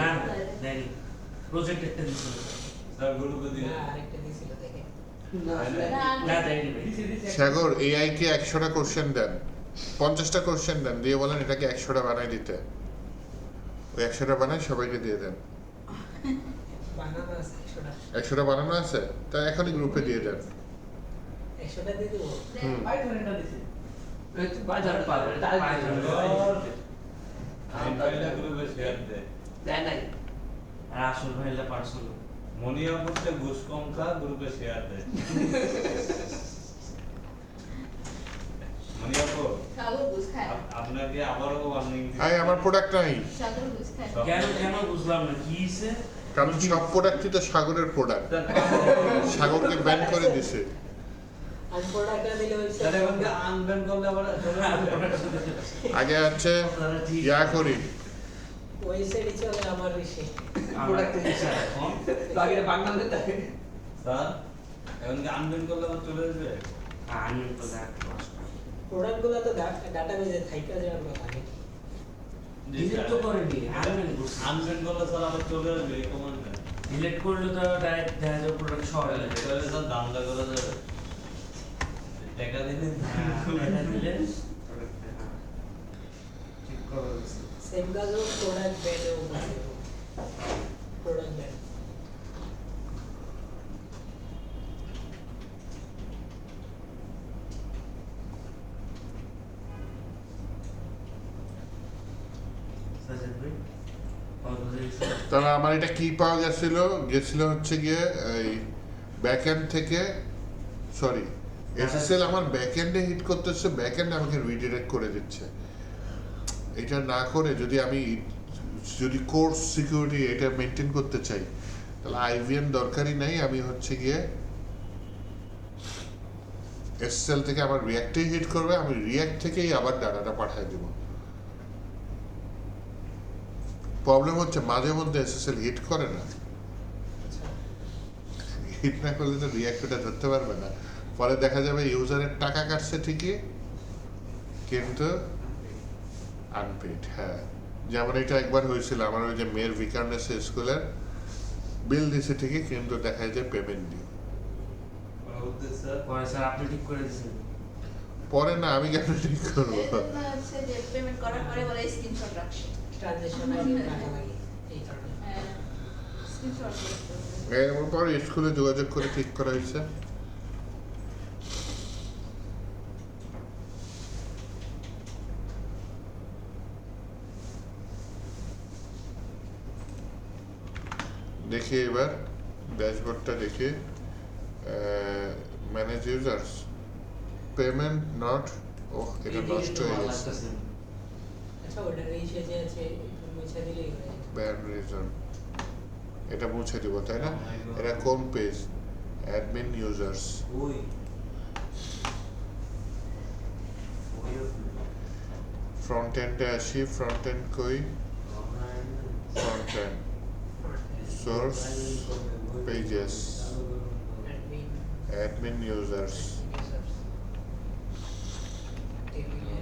না না দেয়নি প্রজেক্ট একটা দিছিল স্যার গ্রুপে দিন না আরেকটা দিছিল দেখে। না দেয়নি ভাই সাগর এআই কে 100টা কোশ্চেন দেন, 50টা কোশ্চেন দেন, দিয়ে বলেন এটাকে 100টা বানাই দিতে, ওই 100টা বানাই সবাইকে দিয়ে দেন। বানানো আছে 100টা। 100টা বানানো আছে, তা এখনই গ্রুপে দিয়ে দেন। 100টা দিয়ে দেবো। হুম বাইকারটা দিছে বাজার পাবে আইন ফাইলটা গ্রুপে শেয়ার দে দেয় নাই আর আসল ভাইলা পার্সোনাল মনিয়া করতে ঘুষ কম খা গ্রুপে শেয়ার দে মনিয়া কো সাগর ঘুষ খায় আপনাকে আবারও ওয়ার্নিং আই আমার প্রোডাক্ট নাই, সাগর ঘুষ খায় কেন বুঝলাম না কি হইছে কারণ সব প্রোডাক্টই তো সাগরের প্রোডাক্ট, সাগরকে ব্যান করে দিছে। আমি প্রোডাক্টটা দিলে হইছে। তাহলে আমাকে আনব্যান করলে আবার আগে আছে ইয়া করি, ওয়েবসাইটে চলে আমার রিসে। প্রোডাক্ট এখন বাকিটা বাগনান দিতে স্যার এখন কি আনব্যান করলে আবার চলে যাবে আমি তো দেখ প্রোডাক্টগুলো তো ডাটাবেজে থাইকা যাওয়ার কথা নাকি? ডিলিট তো করেনি আনবেন করছি আনব্যান করলে স্যার আবার চলে যাবে এই কমান্ডে ডিলিট করলে তো ডাইরেক্ট দেখা যাবে প্রোডাক্ট সহ তাহলে স্যার দামটা করা যাবে টাকা দিলে এটা দিলে ঠিক করা হয়েছে। সেম কাজও প্রোডাক্ট ব্র্যান্ডেও করতে প্রোডাক্ট ব্র্যান্ড সাজেদ ভাই কত দিয়েছে? তাহলে আমার এটা কি পাওয়া গেছিল হচ্ছে গিয়ে এই ব্যাকএন্ড থেকে সরি এসএসএল আমার ব্যাকএন্ডে হিট করতেছে, ব্যাকএন্ড আমাকে রিডিরেক্ট করে দিচ্ছে। এটা না করে যদি কোর্স সিকিউরিটি এটা মেনটেন করতে চাই তাহলে আইভিএম দরকারই নাই, আমি হচ্ছে গিয়ে এসএসএল থেকে আমার রিয়াক্টেই হিট করবে, আমি রিয়াক্ট থেকেই আবার ডাটাটা পাঠিয়ে দেবো। প্রবলেম হচ্ছে মাঝে মধ্যে এসএসএল হিট করে না, হিট না করলে তো রিয়াক্টটা ধরতে পারবে না, পরে দেখা যাবে ইউজারের টাকা কাটছে ঠিকই কিন্তু আনপেড। হ্যাঁ, যেমন এটা একবার হয়েছিল আমার ওই যে মেয়ের ভিকারনেস স্কুলের বিল দিছে ঠিকই কিন্তু দেখা যায় পেমেন্ট দিই স্যার পরে স্যার আপনি ঠিক করে দিয়েছেন। পরে না, আমি কেন ঠিক করবো? এজন্য হচ্ছে যে পেমেন্ট করার পরে বলে স্ক্রিনশট রাখছে ট্রানজ্যাকশন আইডি টাকা লাগে এই কারণে হ্যাঁ স্ক্রিনশট এরপর স্কুলে যোগাযোগ করে ঠিক করা হয়েছে। দেখি এবার ড্যাশবোর্ডটা দেখি, ম্যানেজ ইউজার্স পেমেন্ট নট, ওহ এটা নষ্ট হয়ে ভালো গেছে, লাগতেছে। আচ্ছা ওটা রিচে যে আছে মুছে দিলেই হয়ে যাবে ব্যাড রিজন, এটা মুছে দিব তাই না? এটা কোন পেজ? অ্যাডমিন ইউজার্স, ওই ফ্রন্ট এন্ডে আসি, ফ্রন্ট এন্ড কই? Front end source pages, admin admin users, টেবিলে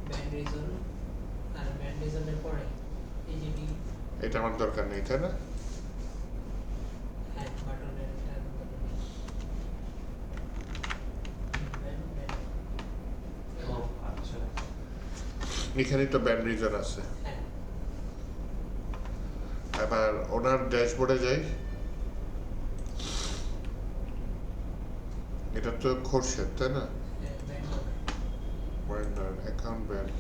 ব্যান্ড রিজন আর ব্যান্ড রিজনের পরে এইচডি এটা আমার দরকার নেই তাই না? হ্যাঁ বাটনের এটা ব্যান্ড ও আচ্ছা। এখানে তো ব্যান্ড রিজন আছে। হ্যাঁ এবার ওনার ড্যাশবোর্ডে যাই, এটা তো খোরশেদ তাই না? Band welder account band,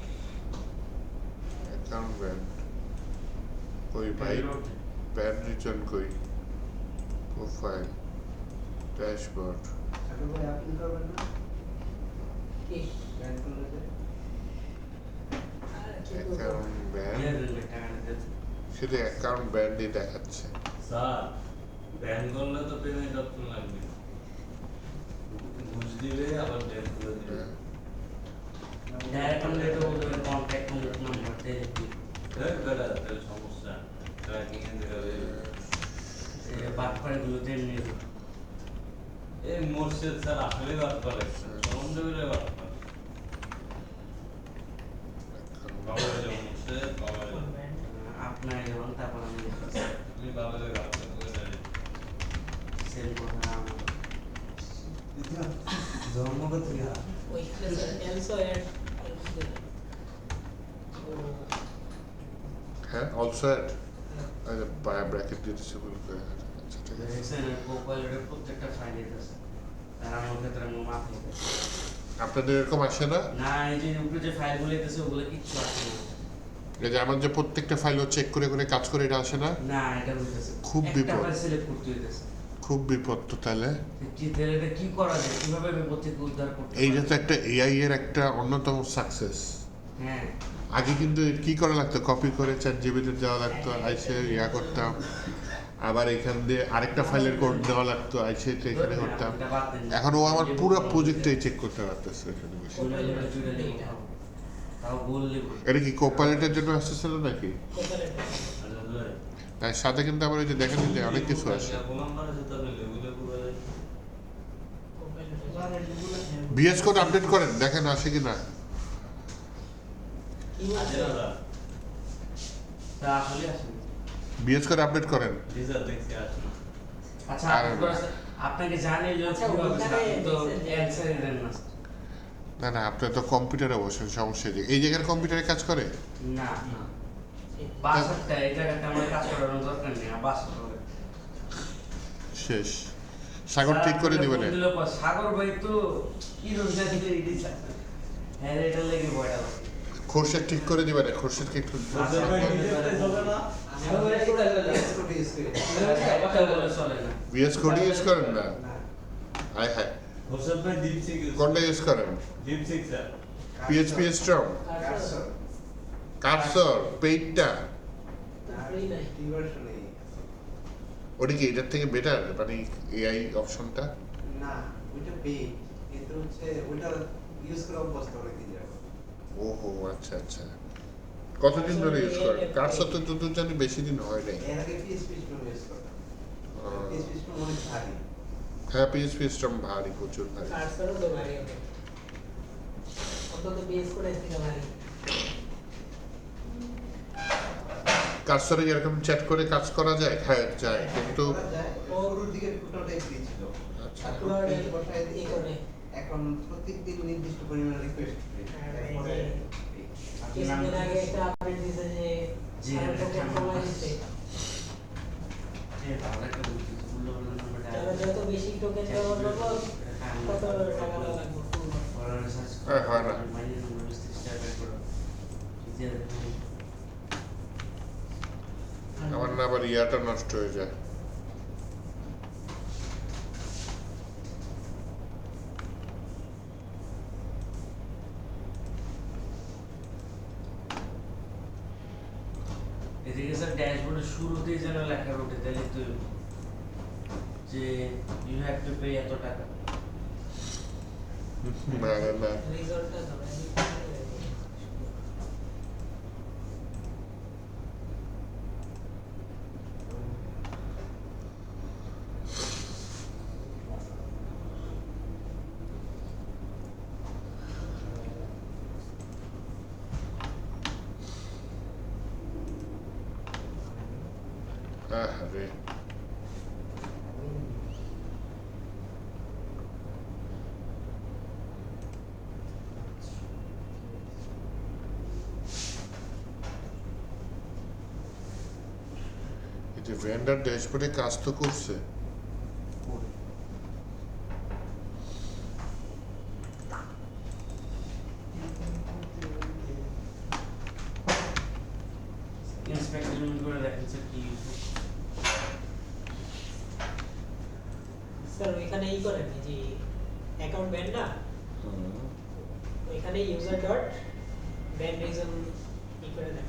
account band কই ভাই? ব্যান্ড রিজন কই? প্রোফাইল, ড্যাশবোর্ড, ছোট ভাই আপনি করবেন না কি ব্যাংক করলে যে আর কি করব অ্যাকাউন্ট ব্যান্ড, দিয়ে দিন টাকা নিতে। শুধু অ্যাকাউন্ট ব্যান্ডই দেখাচ্ছে। স্যার ব্যান করলে তো পেমেন্ট অপশন লাগবে, ঘুষ দিলে আবার ব্যান করে দিবে। হ্যাঁ। ডাইরেক্ট আমরা এটা বলতে পারি কন্ট্যাক্ট নাম্বার দিয়ে বেটা তাহলে সমস্যা ট্র্যাকিং এ দেবে। বাদ করে গুলোতে নিয়ে এই মোর্শেদ স্যার আসলে বাদ করে সম্বন্ধ করে বাদ করে বাবা যে মোর্শেদ বাবা ব্যান্ড আপনার যেমন তারপর আমি তুমি বাবা যে গাছ করে দেয় সেল কথা জন্মগত ইয়া ওইখানে স্যার এলসো অ্যাড হ্যাঁ, অলসো অ্যাড ব্র্যাকেট দিয়ে ডিসেবল করে। আচ্ছা ঠিক আছে। দেখছেন কোপাইলটের প্রত্যেকটা ফাইল আছে তার আমার ক্ষেত্রে আমার মাথায় আপনাদের এরকম আসে না? না এই যে উপরে যে ফাইলগুলো এসেছে ওগুলো কিচ্ছু আসে না। এই যে আমার যে প্রত্যেকটা ফাইল চেক করে করে কাজ করে এটা আসে না? না এটা হইতেছে খুব একটা বিপদ। ফাইল সিলেক্ট করতে হইতেছে খুব বিপদ তো তাহলে। কি তাহলে এটা কি করা যায় কিভাবে বিপদ থেকে উদ্ধার করতে এইটা তো পারি? একটা এআই এর একটা অন্যতম সাকসেস। হ্যাঁ আগে কিন্তু কি করা লাগতো, কপি করে চ্যাট জিবিতে দেওয়া লাগতো, আইসে ইয়া করতাম, আবার এখান দিয়ে আরেকটা ফাইলের কোড দেওয়া লাগতো, আইসে তো এখানে করতাম। এটা বাদ দেন। এখন ও আমার পুরো প্রজেক্টটাই চেক করতে পারতেছে এখানে বসে। জুড়ে জুড়ে দেবো তাও। তাও বললে এটা কি কোপাইলটের জন্য আসতেছিল নাকি? কোপাইলট তার সাথে কিন্তু আবার ওই যে দেখেন যে অনেক কিছু আসে। কোপাইলট বিএস কোড আপডেট করেন, দেখেন আসে কি না। কি বলছে তা আসলে আসে বিএস কোড আপডেট করেন। আচ্ছা আর- আপনাকে জানি যে আচ্ছা, কিভাবে ওখানে আপনি তো দেখছেন যে- অ্যান্সারই দেন না। না না আপনি তো কম্পিউটারে বসেন, সমস্যা নেই। এই জায়গার কম্পিউটারে কাজ করে? না না বাসারটা এই জায়গাটা আমার কাজ করানোর দরকার নেই, আর বাসা হবে। শেষ। সাগর ঠিক করে দিবে না? সাগর ভাই তো কি রোজগার দিলে এটাই চায়। হ্যাঁ এটা লেগে বয়টা লাগে। খোরশেদ ঠিক করে দিবে না? খোরশেদকে একটু হোসেন ভাই নিজেরটাই চলে না কথা বলে চলে না। ভিএস কোড ইউজ করেন না? হায় হায়, হোসেন ভাই ডিপসিক কোনটা ইউজ করেন? DeepSeek sir PHP storm, Cursor, পেইডটা, ফ্রি নাই। ওটা কি এটার থেকে বেটার, মানে এআই অপশনটা? না ওইটা পেইড, কিন্তু হচ্ছে ওইটা ইউজ করে অভ্যস্ত হয়ে যাবে। ওহো আচ্ছা আচ্ছা। কতদিন ধরে ইউজ করেন? কার্সর তো যতদূর জানি বেশি দিন হয় নাই। এর আগে পিএসপি স্টোর ইউজ করতাম। পিএসপি স্টোর অনেক ভারী। হ্যাঁ পিএইচপি স্ট্রং ভারী, প্রচুর ভারী। কার্সরও তো ভারী হবে। অন্তত বিএস কোডের থেকে ভারী। কার্সরে এরকম চ্যাট করে কাজ করা যায়? হ্যাঁ যায়, কিন্তু করা যায়। শুরুর দিকে টোটালটাই ফ্রি ছিল। আচ্ছা। তারপর পুরো পেজ বসায় ই দিয়ে করে। এখন প্রত্যেকদিন নির্দিষ্ট পরিমাণ রিকোয়েস্ট ফ্রি। তারপরে কিছুদিন আগে একটা আপডেট দিছে যে জি, আরো এটা টোকেন কেমন? কমাই দিচ্ছে। ভালো একটা বুদ্ধি, মূল্যবান নাম্বারটা তাহলে যত বেশি টোকেন ব্যবহার করবো তত টাকা লাগবে। হ্যাঁ, হয় না। আমার না আবার ইয়াটা নষ্ট হয়ে যায়। এদিকে স্যার ড্যাশবোর্ডের শুরুতেই যেন লেখা ওঠে, তাহলে তো যে ইউ হ্যাভ টু পে এত টাকা। না না না, রেজাল্টটা ধরে আরে এই যে ভেন্ডার ড্যাশবোর্ডে কাজ তো করছে। ইন্সপেক্টর করে দেখেন স্যার কি স্যার ওইখানে ই করেন এই যে অ্যাকাউন্ট ব্যান না, ওইখানে ইউজার ডট ব্যান রিজন ই করে দেন।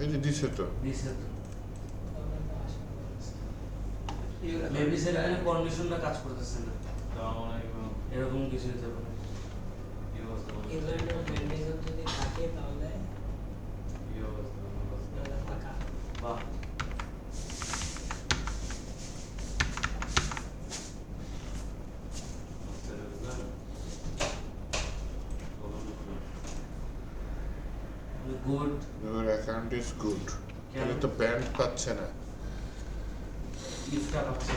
এই যে দিছে তো। দিছে তো। মেবি স্যার এখানে কন্ডিশনটা কাজ করতেছে না, এরকম কিছু হতে পারে। ইউজার ডট ব্যান রিজন যদি থাকে তাহলে টাকা বাহ, good. Your account is good. তাহলে তো ব্যান্ড পাচ্ছে না। গিফটটা পাচ্ছে।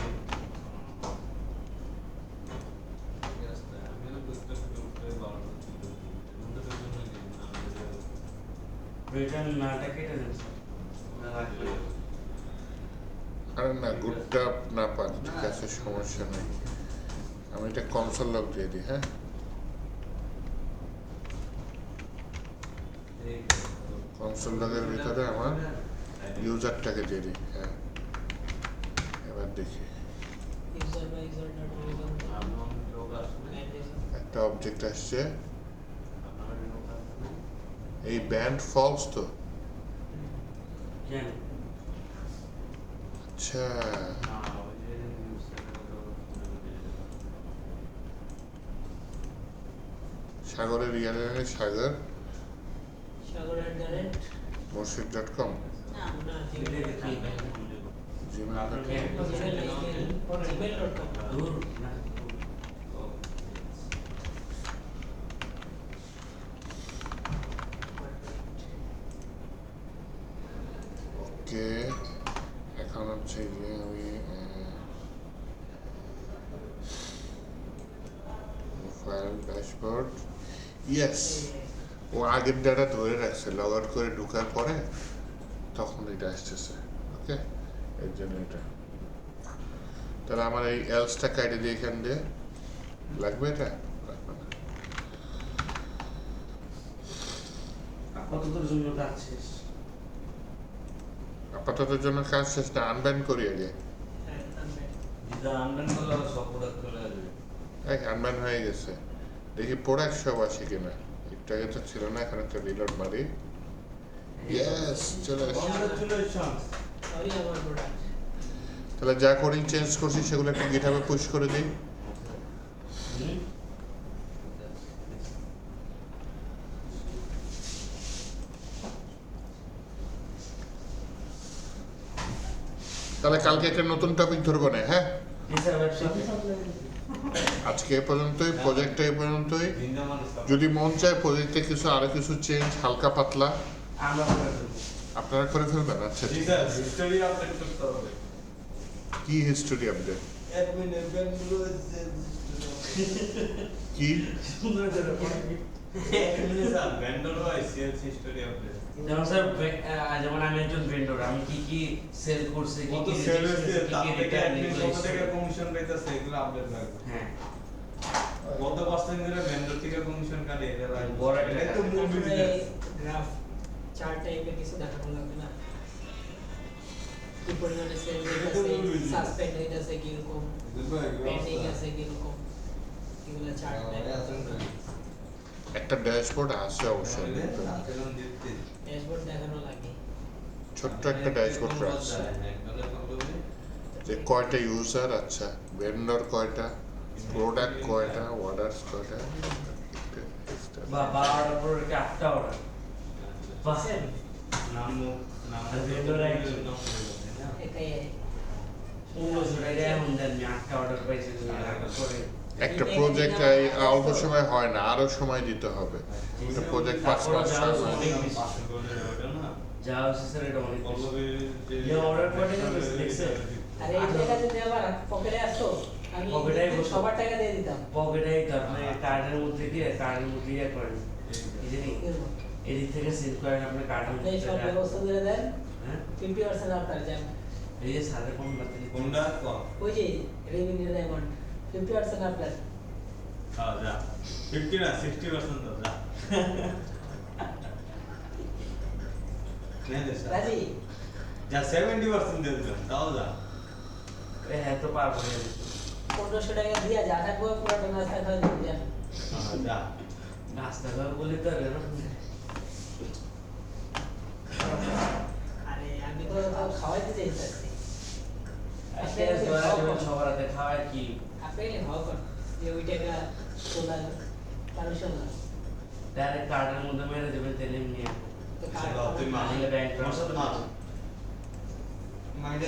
রিটার্ন নাটা কেটে দেন স্যার। আরে না, গুডটা না পান, ঠিক আছে, সমস্যা নেই। আমি এটা কনসোল লগ দিয়ে দিই। হ্যাঁ কনসোল লগের ভিতরে আমার ইউজারটাকে দিয়ে দিই। হ্যাঁ এবার দেখি user by user dot reason ban reason একটা অবজেক্ট আসছে। এই ব্যান্ড ফলস তো। কেন? আচ্ছা সাগরের ইয়ারে সাগর সাগর@, মুর্শিদ.com না gmail.com দূর না। ওকে, এখন হচ্ছে যে আমি ড্যাশবোর্ড ইয়েস ও আগের ডাটা ধরে রাখছে লগ আউট করে ঢোকার পরে তখন এটা আসতেছে ওকে এর জন্য এটা তাহলে আমার এই এলসটা কাটে দিয়ে এখান দিয়ে লাগবে এটা লাগবে না আপাতত জন্য কাজ শেষ। আপাতত জন্য কাজ শেষ না আনব্যান করি আগে হ্যাঁ, unbanned। যেটা আনবেন করলে আবার সব প্রোডাক্ট চলে আসবে আনব্যান হয়ে গেছে দেখি প্রোডাক্ট সব আছে কিনা একটু আগে তো ছিল না এখানে তো রিলোড মারি ইয়েস চলে আসছে কংগ্রাচুলেশনস সরি আমার প্রোডাক্ট। তাহলে যা কোডিং চেঞ্জ করছি সেগুলো একটু গিটহাবে পুশ করে দিই তাহলে কালকে একটা নতুন টপিক ধরবো না হ্যাঁ এছাড়া ওয়েবসাইটে আজকে এ পর্যন্তই প্রজেক্টটা এই পর্যন্তই ভিন্ন মানুষ যদি মন চায় প্রজেক্টে কিছু আরো কিছু চেঞ্জ হালকা পাতলা আমরা করে দেবো। আপনারা করে ফেলবেন আচ্ছা জি ঠিক স্যার আছে। হিস্টোরি আপডেট করতে হবে কি হিস্টোরি আপডেট অ্যাডমিনের ব্যাংকগুলো কি সুন্দর করে পড়ে। স্যার ভেন্ডর হয় সেলস হিস্টোরি আপডেট যেমন স্যার যেমন আমি একজন ভেন্ডর, আমি কি কি সেল করছি, কি কত কি সেল reject হয়েছে করছি, তার কি কি থেকে return, অ্যাডমিন এগুলো কত থেকে history। কমিশন পাইতেছে এগুলো আপডেট লাগবে হ্যাঁ কত পার্সেন্ট করে ভেন্ডর থেকে কমিশন কাটে এটা লাগবে বড় একটা এটা তো মূল তারপরে বিজনেস গ্রাফ চার্ট টাইপের কিছু দেখানো লাগবে না কি পরিমাণে সেল এটা তো হইতাছে মূল business। সাসপেন্ড হইতাছে কিরকম পেন্ডিং আছে কিরকম এগুলো চার্ট টাইপ একটা ড্যাশবোর্ড আছে অবশ্যই ড্যাশবোর্ড দেখানো লাগে ছোট্ট একটা ড্যাশবোর্ড আছে যে কয়টা ইউজার আচ্ছা ভেন্ডর কয়টা প্রোডাক্ট কয়টা অর্ডারস কয়টা বা 12টার পর একটা 8টা অর্ডার বাহ সেম নাম নাম আর vendor ID একাই 1600 টাকা এমন দেন, আমি 8টা অর্ডার পাইছি করে একটা প্রজেক্ট অল্প সময় হয় না আরো সময় দিতে হবে একটা প্রজেক্ট 5 মাস তারপরে ছয় মাস। অনেক বেশি। যা হচ্ছে স্যার এটা অনেক বেশি। অর্ডার করে দেখছে আরে এই টাকা যদি আবার পকেটে আসতো আমি পকেটেই বসতো। সবার টাকা দিয়ে দিতাম পকেটে আপনি কার্ডের মধ্যে দিয়ে কার্ডের মধ্যে ইয়ে করেন এই যে নি, এদিক থেকে সিল করেন আপনি কার্ডের আপনি মধ্যে সব রাখেন। ব্যবস্থা করে দেন হ্যাঁ 50% আপনার যান এই যে সাথে কোন বাতিল কোনটা কম ওই যে রেভিনিউ অ্যামাউন্ট 50% আপনার হ্যাঁ যা 50 না 60% দাও যা রাজি যা 70% দিয়ে দিলাম তাও যা হ্যাঁ তো পারবো না। 1500 টাকা দিয়া যা থাকবো পুরোটা নাস্তা খাওয়া দিতে যান যা নাস্তা করে বলি তো আর না। আরে আমি তো তাও খাওয়াইতে চাইতেছি আজকে জোড়া দেবেন সবার হাতে খাওয়ায় কি আপনি ভাও কর যে ওই টাকা তোলার পারমিশন না ডাইরেক্ট কার্ডের মধ্যে মেরে দেবেন তেল এমনি তো দাও, তুই মার। ব্যাংক আমার সাথে মার। মাইন্ডে